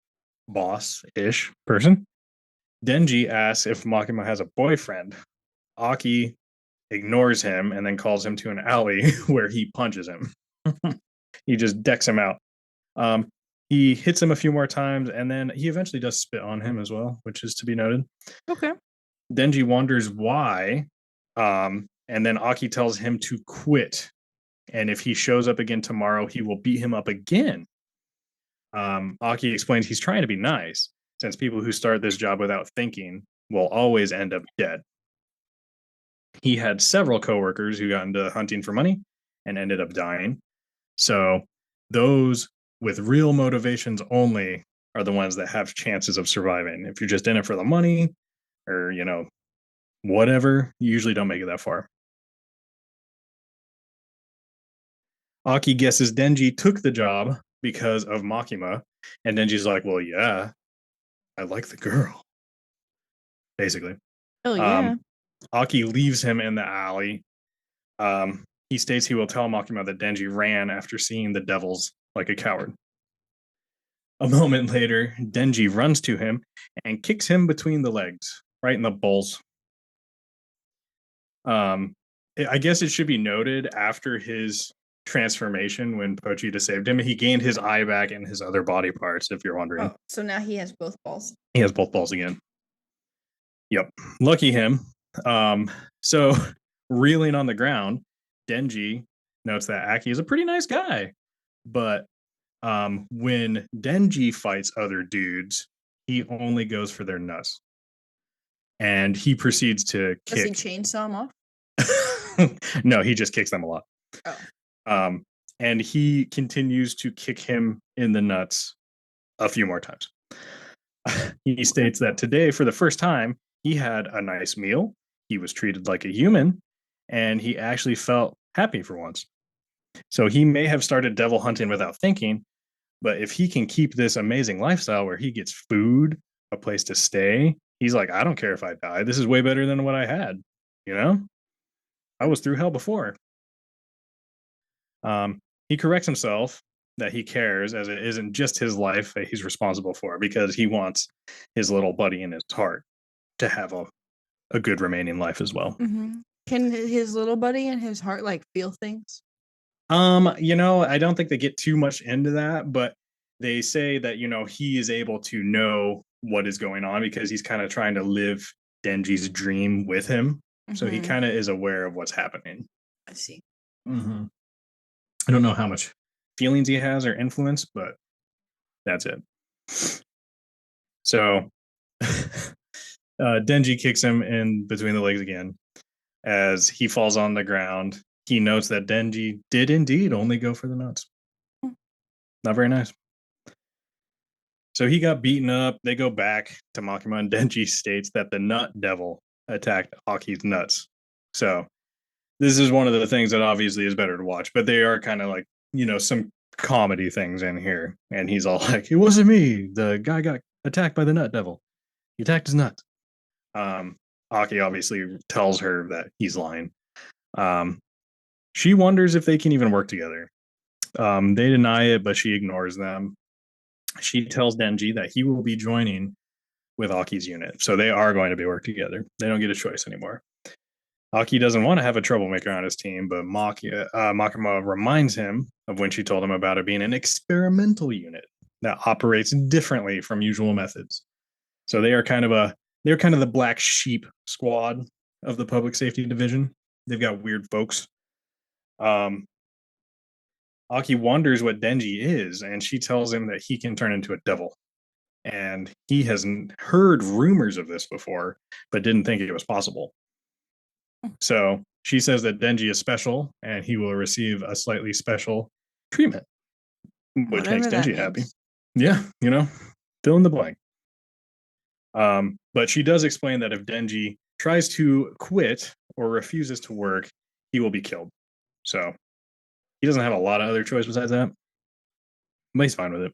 boss-ish person, Denji asks if Makima has a boyfriend. Aki ignores him and then calls him to an alley where he punches him. He just decks him out. He hits him a few more times, and then he eventually does spit on him as well, which is to be noted. Okay. Denji wonders why, and then Aki tells him to quit. And if he shows up again tomorrow, he will beat him up again. Aki explains he's trying to be nice, since people who start this job without thinking will always end up dead. He had several coworkers who got into hunting for money and ended up dying. So those with real motivations only are the ones that have chances of surviving. If you're just in it for the money or, whatever, you usually don't make it that far. Aki guesses Denji took the job because of Makima, and Denji's like, well, yeah, I like the girl, basically. Hell yeah. Aki leaves him in the alley. He states he will tell Makima that Denji ran after seeing the devils like a coward. A moment later, Denji runs to him and kicks him between the legs, right in the balls. I guess it should be noted after his transformation when Pochita saved him, he gained his eye back and his other body parts, if you're wondering. Oh, so now he has both balls. He has both balls again. Yep. Lucky him. So reeling on the ground, Denji notes that Aki is a pretty nice guy. But when Denji fights other dudes, he only goes for their nuts. And he proceeds to kick. Does he chainsaw him off? No, he just kicks them a lot. Oh. And he continues to kick him in the nuts a few more times. He states that today, for the first time, he had a nice meal. He was treated like a human, and he actually felt happy for once. So he may have started devil hunting without thinking, but if he can keep this amazing lifestyle where he gets food, a place to stay, he's like, I don't care if I die. This is way better than what I had. You know, I was through hell before. He corrects himself that he cares, as it isn't just his life that he's responsible for, because he wants his little buddy in his heart to have a good remaining life as well. Mm-hmm. Can his little buddy and his heart like feel things? I don't think they get too much into that, but they say that, he is able to know what is going on because he's kind of trying to live Denji's dream with him. So he kind of is aware of what's happening. I see. Mm-hmm. I don't know how much feelings he has or influence, but that's it. So Denji kicks him in between the legs again. As he falls on the ground, he notes that Denji did indeed only go for the nuts. Not very nice. So he got beaten up. They go back to Makima, and Denji states that the nut devil attacked Aki's nuts. So this is one of the things that obviously is better to watch, but they are kind of like, some comedy things in here. And he's all like, it wasn't me. The guy got attacked by the nut devil. He attacked his nuts. Aki obviously tells her that he's lying. She wonders if they can even work together. They deny it, but she ignores them. She tells Denji that he will be joining with Aki's unit. So they are going to be working together. They don't get a choice anymore. Aki doesn't want to have a troublemaker on his team, but Makima reminds him of when she told him about it being an experimental unit that operates differently from usual methods. So they're kind of the black sheep squad of the public safety division. They've got weird folks. Aki wonders what Denji is, and she tells him that he can turn into a devil. And he hasn't heard rumors of this before, but didn't think it was possible. So she says that Denji is special, and he will receive a slightly special treatment, which Whatever makes Denji happy. means. Yeah, fill in the blank. But she does explain that if Denji tries to quit or refuses to work, he will be killed. So he doesn't have a lot of other choice besides that. But he's fine with it.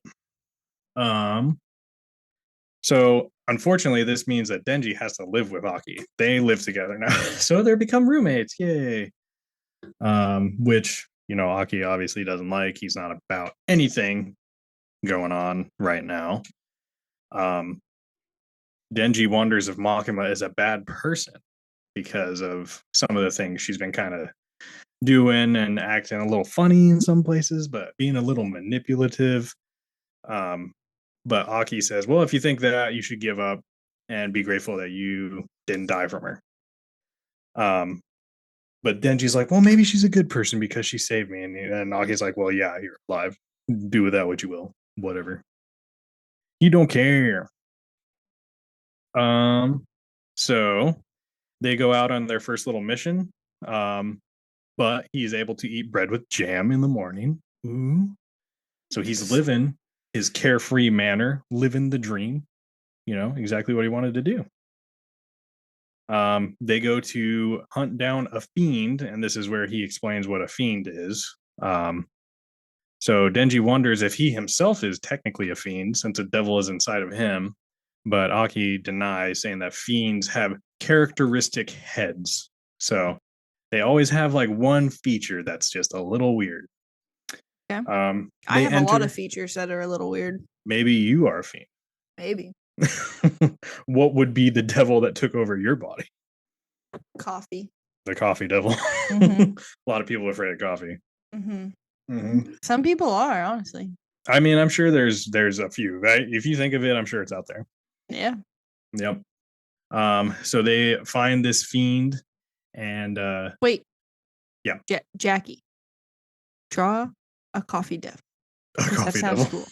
So unfortunately, this means that Denji has to live with Aki. They live together now, so they become roommates. Yay! Which Aki obviously doesn't like. He's not about anything going on right now. Denji wonders if Makima is a bad person because of some of the things she's been kind of doing and acting a little funny in some places, but being a little manipulative. But Aki says, well, if you think that, you should give up and be grateful that you didn't die from her. But Denji's like, well, maybe she's a good person because she saved me. And Aki's like, well, yeah, you're alive. Do with that what you will. Whatever. You don't care. So they go out on their first little mission. But he's able to eat bread with jam in the morning. Ooh. So he's living his carefree manner, living the dream, exactly what he wanted to do. They go to hunt down a fiend, and this is where he explains what a fiend is. So Denji wonders if he himself is technically a fiend, since a devil is inside of him, but Aki denies, saying that fiends have characteristic heads. So they always have like one feature that's just a little weird. Yeah. I have a lot of features that are a little weird. Maybe you are a fiend. Maybe. What would be the devil that took over your body? Coffee. The coffee devil. A lot of people are afraid of coffee. Some people are, honestly. I mean, I'm sure there's a few, right? If you think of it, I'm sure it's out there. Yeah. Yep. So they find this fiend and wait. Yeah. Jackie. Draw a coffee devil. A coffee devil. Cool.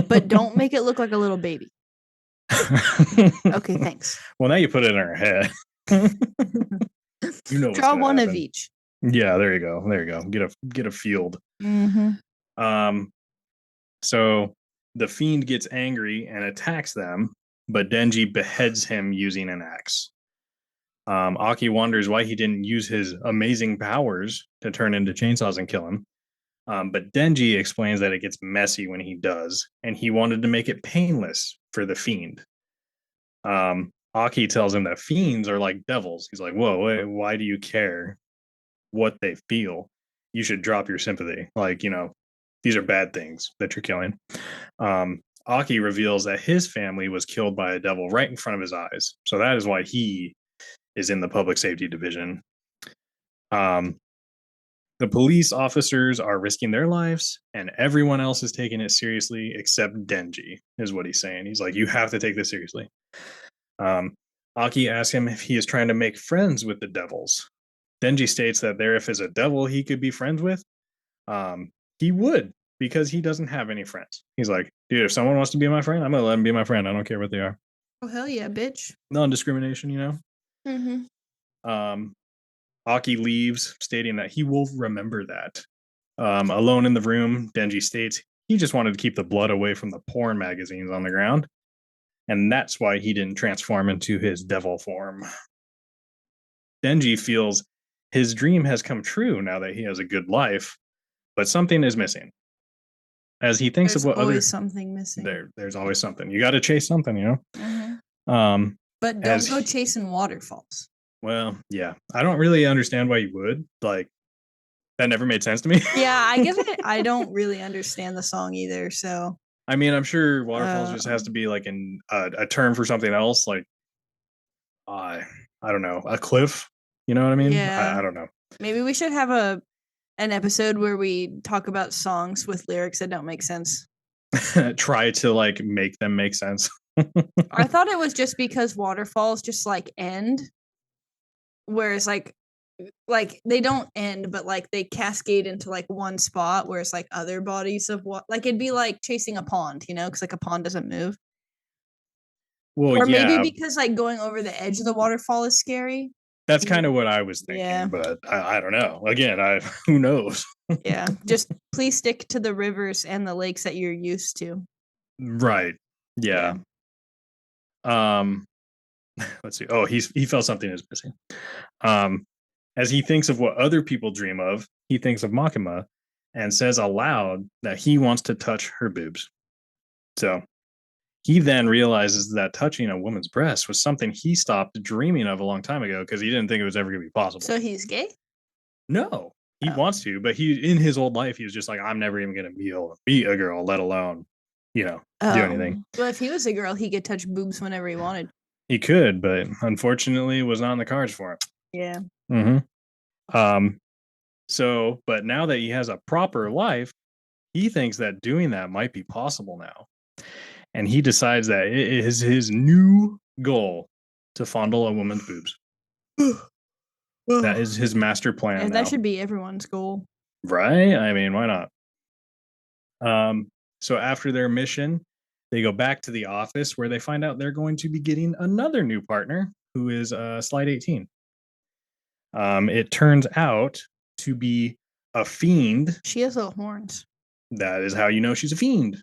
But don't make it look like a little baby. Okay, thanks. Well, now you put it in her head. Draw one of each. Yeah, there you go. Get a field. So the fiend gets angry and attacks them, but Denji beheads him using an axe. Aki wonders why he didn't use his amazing powers to turn into chainsaws and kill him. But Denji explains that it gets messy when he does, and he wanted to make it painless for the fiend. Aki tells him that fiends are like devils. He's like, whoa, why do you care what they feel? You should drop your sympathy. Like, these are bad things that you're killing. Aki reveals that his family was killed by a devil right in front of his eyes. So that is why he is in the public safety division. The police officers are risking their lives, and everyone else is taking it seriously except Denji, is what he's saying. He's like, you have to take this seriously. Aki asks him if he is trying to make friends with the devils. Denji states that there, if is a devil he could be friends with, he would, because he doesn't have any friends. He's like, dude, if someone wants to be my friend, I'm gonna let him be my friend. I don't care what they are. Oh hell yeah, bitch. Non-discrimination, you know. Aki leaves, stating that he will remember that. Alone in the room, Denji states he just wanted to keep the blood away from the porn magazines on the ground, and that's why he didn't transform into his devil form. Denji feels his dream has come true now that he has a good life, but something is missing. As he thinks There's of what always something missing. There's always something. You got to chase something, you know. But don't go chasing waterfalls. Well, yeah, I don't really understand why you would. Like, that never made sense to me. Yeah, I guess I don't really understand the song either. So, I mean, I'm sure waterfalls just has to be like a term for something else. Like, I don't know, a cliff. You know what I mean? Yeah. I don't know. Maybe we should have an episode where we talk about songs with lyrics that don't make sense. Try to like make them make sense. I thought it was just because waterfalls just like end, whereas like they don't end, but like they cascade into like one spot, whereas like other bodies of what, like it'd be like chasing a pond, because like a pond doesn't move. Well, or maybe because like going over the edge of the waterfall is scary. That's kind of what I was thinking, but I don't know. Again, who knows? Yeah, just please stick to the rivers and the lakes that you're used to. Right. Yeah. Let's see. Oh, he felt something is missing. As he thinks of what other people dream of, he thinks of Makima and says aloud that he wants to touch her boobs. So he then realizes that touching a woman's breast was something he stopped dreaming of a long time ago because he didn't think it was ever going to be possible. So he's gay? No, he wants to, but in his old life, he was just like, I'm never even going to be able to meet a girl, let alone, do anything. Well, if he was a girl, he could touch boobs whenever he wanted. He could, but unfortunately, it was not in the cards for him. Yeah. So, but now that he has a proper life, he thinks that doing that might be possible now. And he decides that it is his new goal to fondle a woman's boobs. That is his master plan. That should be everyone's goal. Right? I mean, why not? So after their mission, they go back to the office where they find out they're going to be getting another new partner who is Slide 18. It turns out to be a fiend. She has little horns. That is how you know she's a fiend.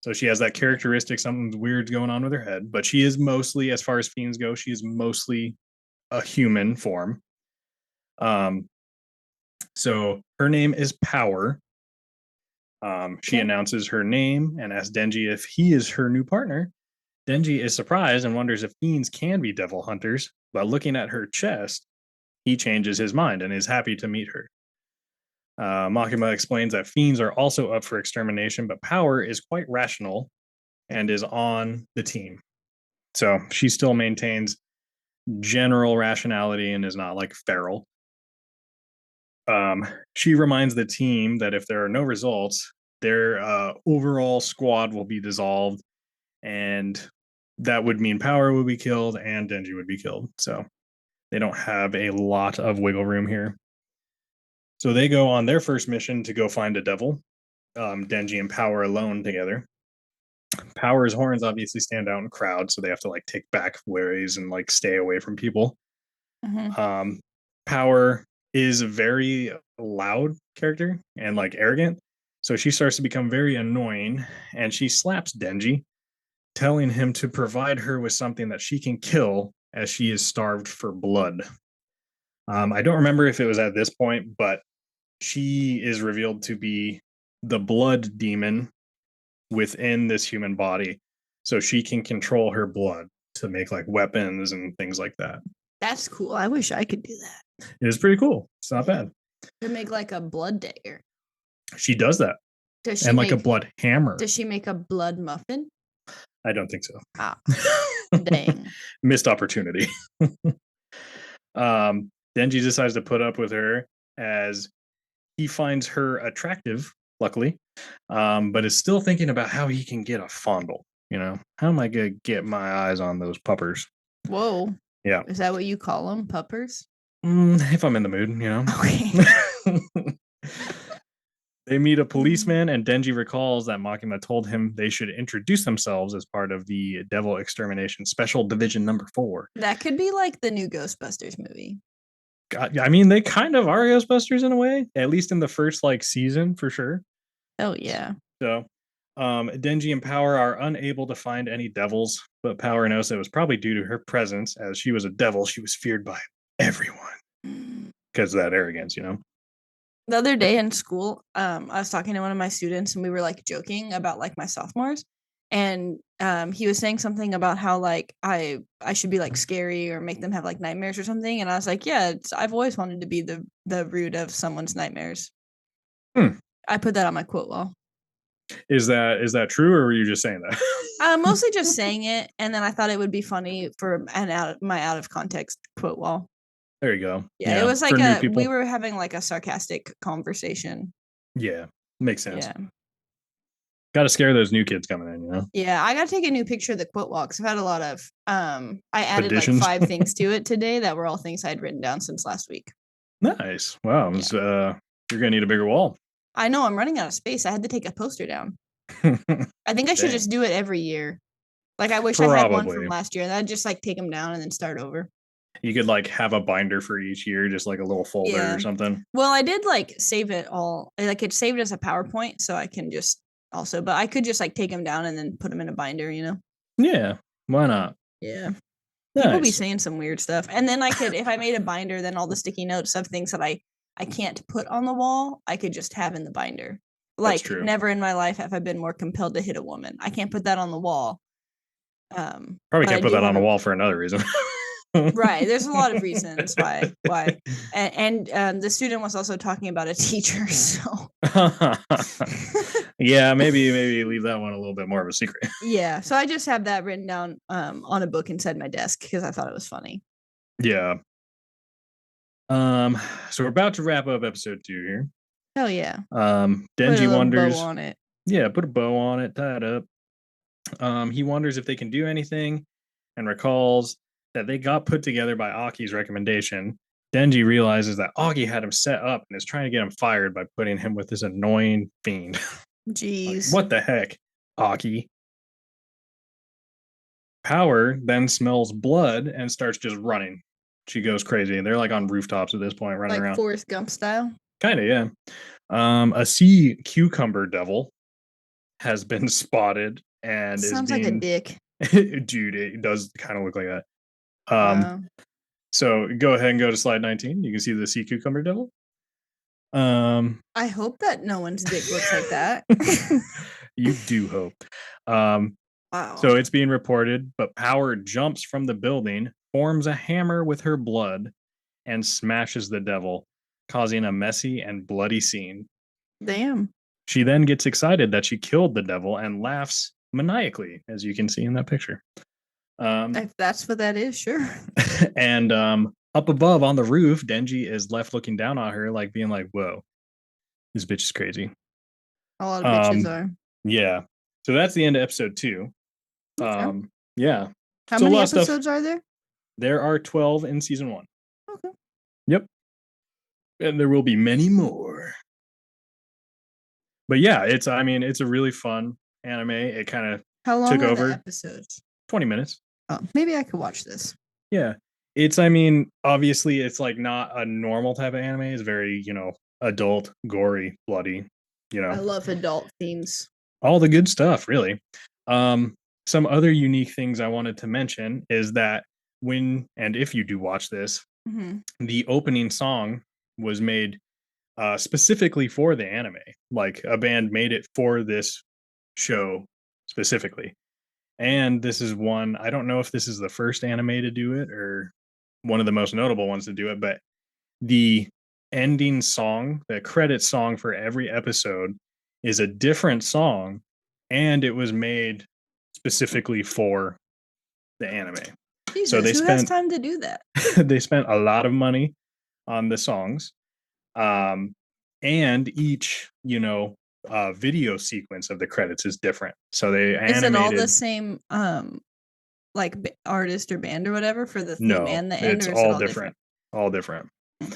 So she has that characteristic, something weird going on with her head, but she is mostly, as far as fiends go, she is mostly a human form. So her name is Power. She announces her name and asks Denji if he is her new partner. Denji is surprised and wonders if fiends can be devil hunters, but looking at her chest, he changes his mind and is happy to meet her. Makima explains that fiends are also up for extermination, but Power is quite rational and is on the team. So she still maintains general rationality and is not like feral. She reminds the team that if there are no results, their overall squad will be dissolved, and that would mean Power would be killed and Denji would be killed. So they don't have a lot of wiggle room here. So they go on their first mission to go find a devil. Denji and Power alone together. Power's horns obviously stand out in crowds, so they have to like take back ways and like stay away from people. Power is a very loud character and like arrogant, so she starts to become very annoying, and she slaps Denji, telling him to provide her with something that she can kill as she is starved for blood. I don't remember if it was at this point, but she is revealed to be the blood demon within this human body. So she can control her blood to make like weapons and things like that. That's cool. I wish I could do that. It was pretty cool. It's not bad. To make like a blood dagger. She does that. Does she And like make a blood hammer. Does she make a blood muffin? I don't think so. Ah, dang. Missed opportunity. Denji decides to put up with her as he finds her attractive, luckily, but is still thinking about how he can get a fondle. How am I going to get my eyes on those puppers? Whoa. Yeah. Is that what you call them? Puppers? If I'm in the mood, Okay. They meet a policeman, and Denji recalls that Makima told him they should introduce themselves as part of the Devil Extermination Special Division Number 4. That could be like the new Ghostbusters movie. God, I mean, they kind of are Ghostbusters in a way, at least in the first season for sure. Oh yeah. So, Denji and Power are unable to find any devils, but Power knows it was probably due to her presence, as she was a devil. She was feared by everyone because of that arrogance, The other day in school, I was talking to one of my students, and we were like joking about like my sophomores, and he was saying something about how like I should be like scary or make them have like nightmares or something, and I was like, yeah, I've always wanted to be the root of someone's nightmares. I put that on my quote wall. Is that true, or were you just saying that? Mostly just saying it, and then I thought it would be funny for my out of context quote wall. There you go. Yeah, it was like we were having like a sarcastic conversation. Yeah, makes sense. Yeah. Got to scare those new kids coming in, Yeah, I got to take a new picture of the quote wall because I've had a lot of I added additions. like 5 things to it today that were all things I'd written down since last week. Nice. Wow. Yeah. You're gonna need a bigger wall. I know, I'm running out of space. I had to take a poster down. I think I should just do it every year. Like I wish I had one from last year, and I'd just like take them down and then start over. You could like have a binder for each year, just like a little folder or something. Well, I did like save it all. Like it's saved as a PowerPoint, so I can just also, but I could just like take them down and then put them in a binder, Yeah, why not? Yeah. People be saying some weird stuff. And then I could, if I made a binder, then all the sticky notes of things that I can't put on the wall, I could just have in the binder. Like never in my life have I been more compelled to hit a woman. I can't put that on the wall. Probably can't put that on the wall for another reason. Right. There's a lot of reasons why. And the student was also talking about a teacher. So yeah, maybe leave that one a little bit more of a secret. Yeah. So I just have that written down on a book inside my desk because I thought it was funny. Yeah. So we're about to wrap up episode 2 here. Hell yeah. Denji wonders. Bow on it. Yeah, put a bow on it, tie it up. He wonders if they can do anything and recalls that they got put together by Aki's recommendation. Denji realizes that Aki had him set up and is trying to get him fired by putting him with this annoying fiend. Jeez. What the heck, Aki? Power then smells blood and starts just running. She goes crazy. They're like on rooftops at this point, running around. Like Forrest Gump style? Kind of, yeah. A sea cucumber devil has been spotted and sounds like a dick. Dude, it does kind of look like that. So go ahead and go to slide 19. You can see the sea cucumber devil. I hope that no one's dick looks like that. You do hope. Wow. So it's being reported, but Power jumps from the building, forms a hammer with her blood, and smashes the devil, causing a messy and bloody scene. Damn. She then gets excited that she killed the devil and laughs maniacally, as you can see in that picture. If that's what that is, sure. And up above on the roof, Denji is left looking down on her, like being like, whoa, this bitch is crazy. A lot of bitches are. Yeah. So that's the end of episode 2. Okay. Yeah. How many episodes are there? There are 12 in season 1. Okay. Yep. And there will be many more. But yeah, it's a really fun anime. It kind of took over. The episodes? 20 minutes. Oh, maybe I could watch this. Yeah. Obviously it's like not a normal type of anime. It's very, adult, gory, bloody, I love adult themes. All the good stuff, really. Some other unique things I wanted to mention is that when and if you do watch this, Mm-hmm. the opening song was made specifically for the anime. Like a band made it for this show specifically. And this is one, I don't know if this is the first anime to do it or one of the most notable ones to do it, but the ending song, the credit song for every episode is a different song, and it was made specifically for the anime. So Jesus, they who has spent time to do that? they spent a lot of money on the songs. Um and each, video sequence of the credits is different. So they Is it all the animated. same like artist or band or whatever for the theme No, and the end, it's or is it all all different? different. All different. Hmm.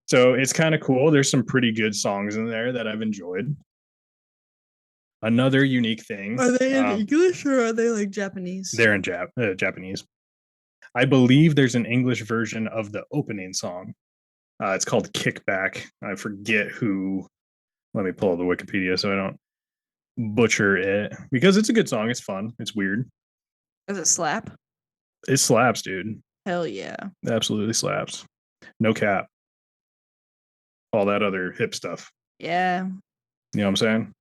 So it's kind of cool. There's some pretty good songs in there that I've enjoyed. Another unique thing. Are they in English or are they like Japanese? They're in Japanese. I believe there's an English version of the opening song. It's called Kickback. I forget who. Let me pull up the Wikipedia so I don't butcher it, because it's a good song. It's fun. It's weird. Does it slap? It slaps, dude. Hell yeah. It absolutely slaps. No cap. All that other hip stuff. Yeah. You know what I'm saying?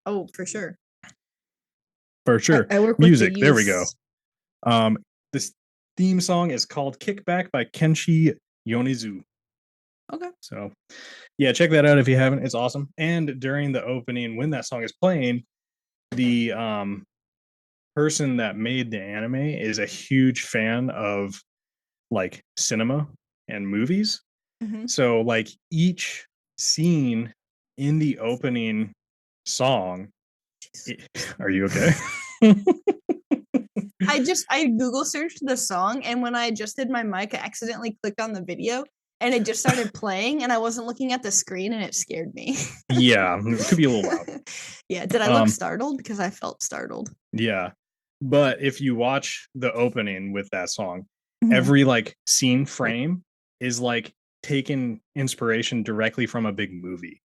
Oh, for sure. For sure. I work with the Music. There youth. we go. This theme song is called Kickback by Kenshi Yonezu. Okay. So, yeah, check that out if you haven't. It's awesome. And during the opening, when that song is playing, the person that made the anime is a huge fan of like cinema and movies. Mm-hmm. So, like each scene in the opening song, are you okay? I Google searched the song, and when I adjusted my mic, I accidentally clicked on the video and it just started playing, and I wasn't looking at the screen, and it scared me. Yeah, it could be a little loud. Yeah, did I look startled? Because I felt startled. Yeah. But if you watch the opening with that song, Mhm. every like scene frame is like taken inspiration directly from a big movie.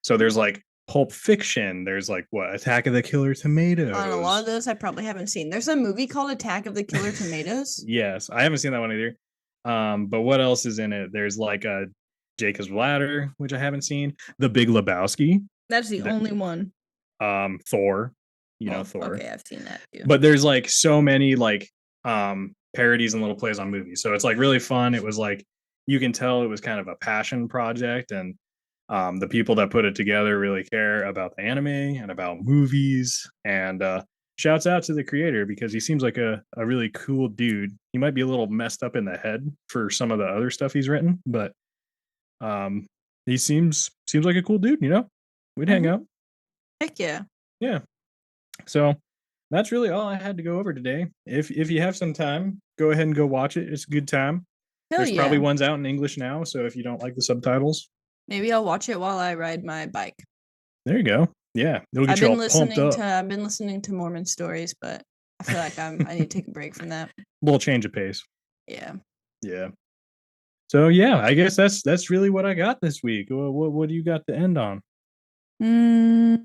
So there's like Pulp Fiction, there's like what, Attack of the Killer Tomatoes. On a lot of those, I probably haven't seen. There's a movie called Attack of the Killer Tomatoes. Yes, I haven't seen that one either. But what else is in it? There's like a Jacob's Ladder, which I haven't seen. The Big Lebowski. That's the only one. Thor. Well, Thor. okay, I've seen that too. But there's like so many like parodies and little plays on movies. So it's like really fun. It was like you can tell it was kind of a passion project, and the people that put it together really care about the anime and about movies. And shouts out to the creator, because he seems like a really cool dude. He might be a little messed up in the head for some of the other stuff he's written, but he seems like a cool dude, you know? We'd hang out. Heck yeah. Yeah. So that's really all I had to go over today. If you have some time, go ahead and go watch it. It's a good time. Hell There's yeah. probably ones out in English now, so if you don't like the subtitles, maybe I'll watch it while I ride my bike. there you go. Yeah, it'll get you all pumped up. I've been listening to Mormon stories, but I feel like I need to take a break from that. Little change of pace. Yeah. Yeah. So yeah, I guess that's really what I got this week. What do you got to end on? Mm.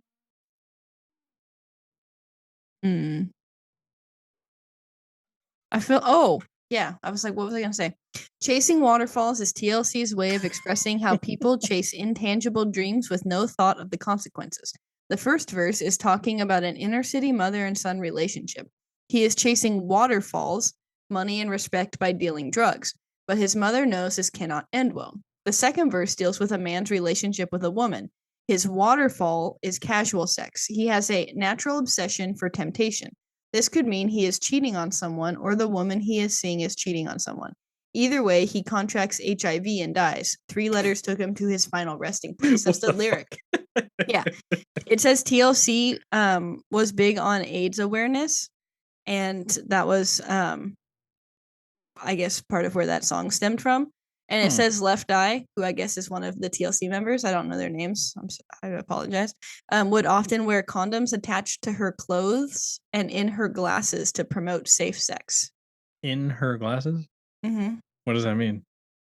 I feel. Oh, yeah. I was like, what was I gonna say? Chasing Waterfalls is TLC's way of expressing how people chase intangible dreams with no thought of the consequences. The first verse is talking about an inner city mother and son relationship. He is chasing waterfalls, money and respect, by dealing drugs, but his mother knows this cannot end well. The second verse deals with a man's relationship with a woman. His waterfall is casual sex. He has a natural obsession for temptation. This could mean he is cheating on someone, or the woman he is seeing is cheating on someone. Either way, he contracts HIV and dies. 3 letters took him to his final resting place. That's the lyric. Yeah. It says TLC was big on AIDS awareness, and that was I guess part of where that song stemmed from. And it says Left Eye, who I guess is one of the TLC members. I don't know their names. I apologize. Would often wear condoms attached to her clothes and in her glasses to promote safe sex. In her glasses? Mm-hmm. What does that mean?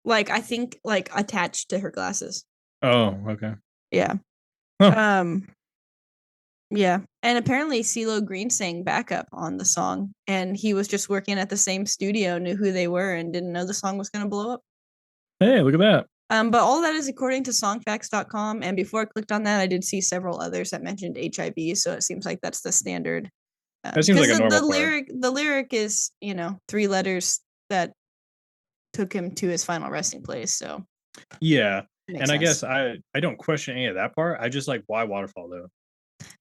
Like, I think like attached to her glasses. Oh, okay. Yeah. Huh. Yeah. And apparently CeeLo Green sang backup on the song, and he was just working at the same studio, knew who they were, and didn't know the song was going to blow up. Hey, look at that. But all that is according to songfacts.com. And before I clicked on that, I did see several others that mentioned HIV. So it seems like that's the standard. That seems like a normal the lyric is, 3 letters that took him to his final resting place. So yeah. And I guess I don't question any of that part. I just like, why waterfall though?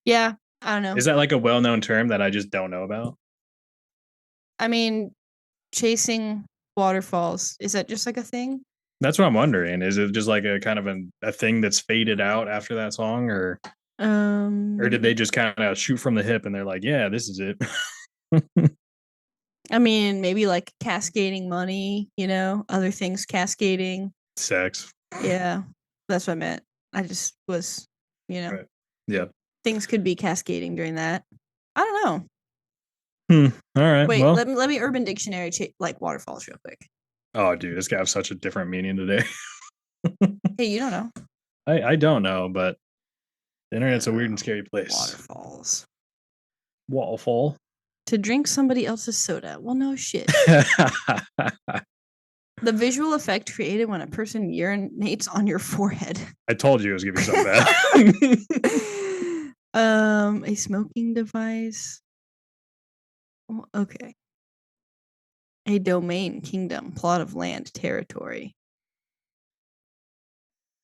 Yeah, I don't know. Is that like a well-known term that I just don't know about? I mean, chasing waterfalls, is that just like a thing? That's what I'm wondering. Is it just like a kind of a thing that's faded out after that song, or did they just kind of shoot from the hip and they're like, yeah, this is it? I mean, maybe like cascading money, other things cascading. Sex. Yeah, that's what I meant. I just was, Right. Yeah. Things could be cascading during that. I don't know. All right. Wait, well, let me Urban Dictionary like waterfalls real quick. Oh, dude, this guy has such a different meaning today. Hey, you don't know. I don't know, but the internet's a weird and scary place. Waterfalls. Waterfall. To drink somebody else's soda. Well, no shit. The visual effect created when a person urinates on your forehead. I told you it was gonna be something bad. A smoking device. Okay. A domain, kingdom, plot of land, territory.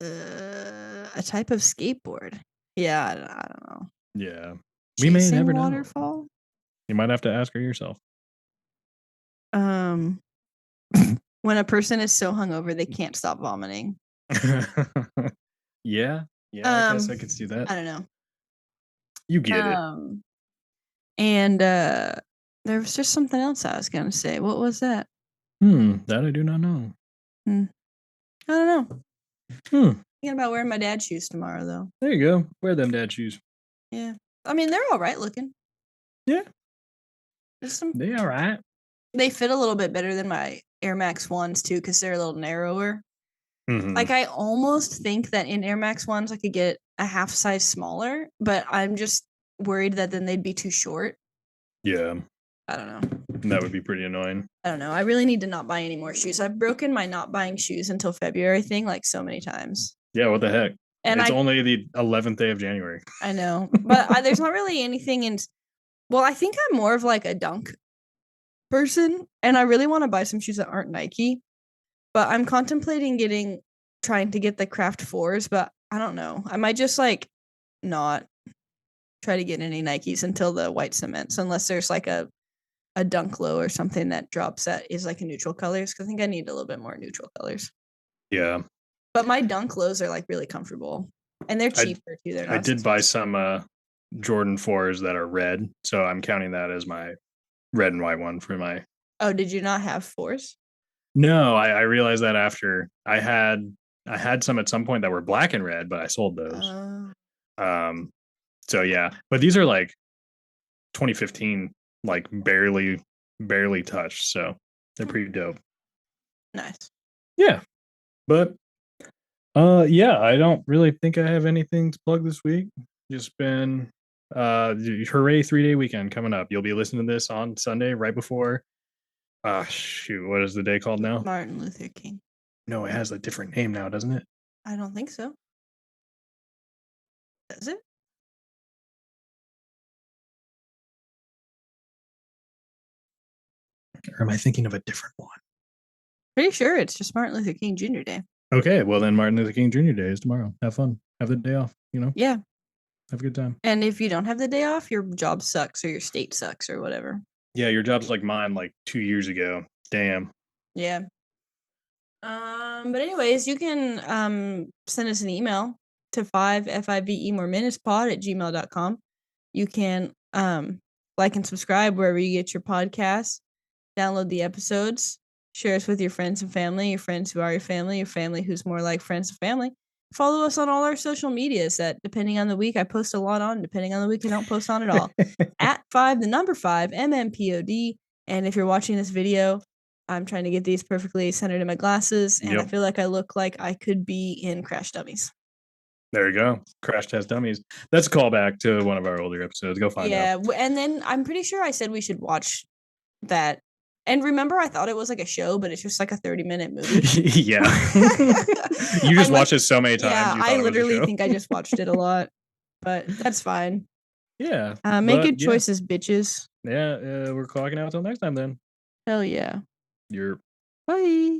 A type of skateboard. Yeah, I don't know. Yeah. We may never waterfall? Know. You might have to ask her yourself. When a person is so hungover they can't stop vomiting. Yeah. I guess I could see that. I don't know. You get it. And there was just something else I was gonna say. What was that? That I do not know. I don't know. Thinking about wearing my dad's shoes tomorrow, though. There you go. Wear them dad shoes. Yeah. I mean, they're all right looking. Yeah. They all right. They fit a little bit better than my Air Max 1s, too, because they're a little narrower. Like, I almost think that in Air Max 1s, I could get a half size smaller, but I'm just worried that then they'd be too short. Yeah. I don't know. That would be pretty annoying. I don't know. I really need to not buy any more shoes. I've broken my not buying shoes until February thing like so many times. Yeah, what the heck? And it's only the 11th day of January. I know. But there's not really anything in... Well, I think I'm more of like a dunk person, and I really want to buy some shoes that aren't Nike. But I'm contemplating trying to get the Craft 4s, but I don't know. I might just like not try to get any Nikes until the white cements, unless there's like a dunk low or something that drops that is like a neutral colors, because I think I need a little bit more neutral colors. Yeah. But my dunk lows are like really comfortable, and they're cheaper too. They're not I did buy some Jordan 4s that are red, so I'm counting that as my red and white one for my... Oh, did you not have 4s? No, I realized that after I had some at some point that were black and red, but I sold those. So yeah, but these are like 2015, like barely touched, so they're pretty dope. Nice. Yeah. But yeah, I don't really think I have anything to plug this week. Just been hooray 3-day weekend coming up. You'll be listening to this on Sunday right before shoot, what is the day called now? Martin Luther King. No, it has a different name now, doesn't it? I don't think so. Does it? Or am I thinking of a different one? Pretty sure it's just Martin Luther King Jr. Day. Okay, well then Martin Luther King Jr. Day is tomorrow. Have fun. Have the day off, Yeah. Have a good time. And if you don't have the day off, your job sucks or your state sucks or whatever. Yeah, your job's like mine like 2 years ago. Damn. Yeah. But anyways, you can send us an email to 5FIVE_minutespod@gmail.com. You can like and subscribe wherever you get your podcasts. Download the episodes. Share us with your friends and family, your friends who are your family who's more like friends and family. Follow us on all our social medias that, depending on the week, I post a lot on. Depending on the week, I don't post on at all. @5, the number 5, MMPOD. And if you're watching this video, I'm trying to get these perfectly centered in my glasses, and I feel like I look like I could be in Crash Dummies. There you go. Crash Test Dummies. That's a callback to one of our older episodes. Go find out. Yeah, and then I'm pretty sure I said we should watch that. And remember, I thought it was like a show, but it's just like a 30-minute movie. Yeah. You just watched it so many times. Yeah, You I thought it was a literally show. think I just watched it a lot, but that's fine. Yeah. Make good choices, bitches. Yeah, we're clocking out until next time then. Hell yeah. You're Bye.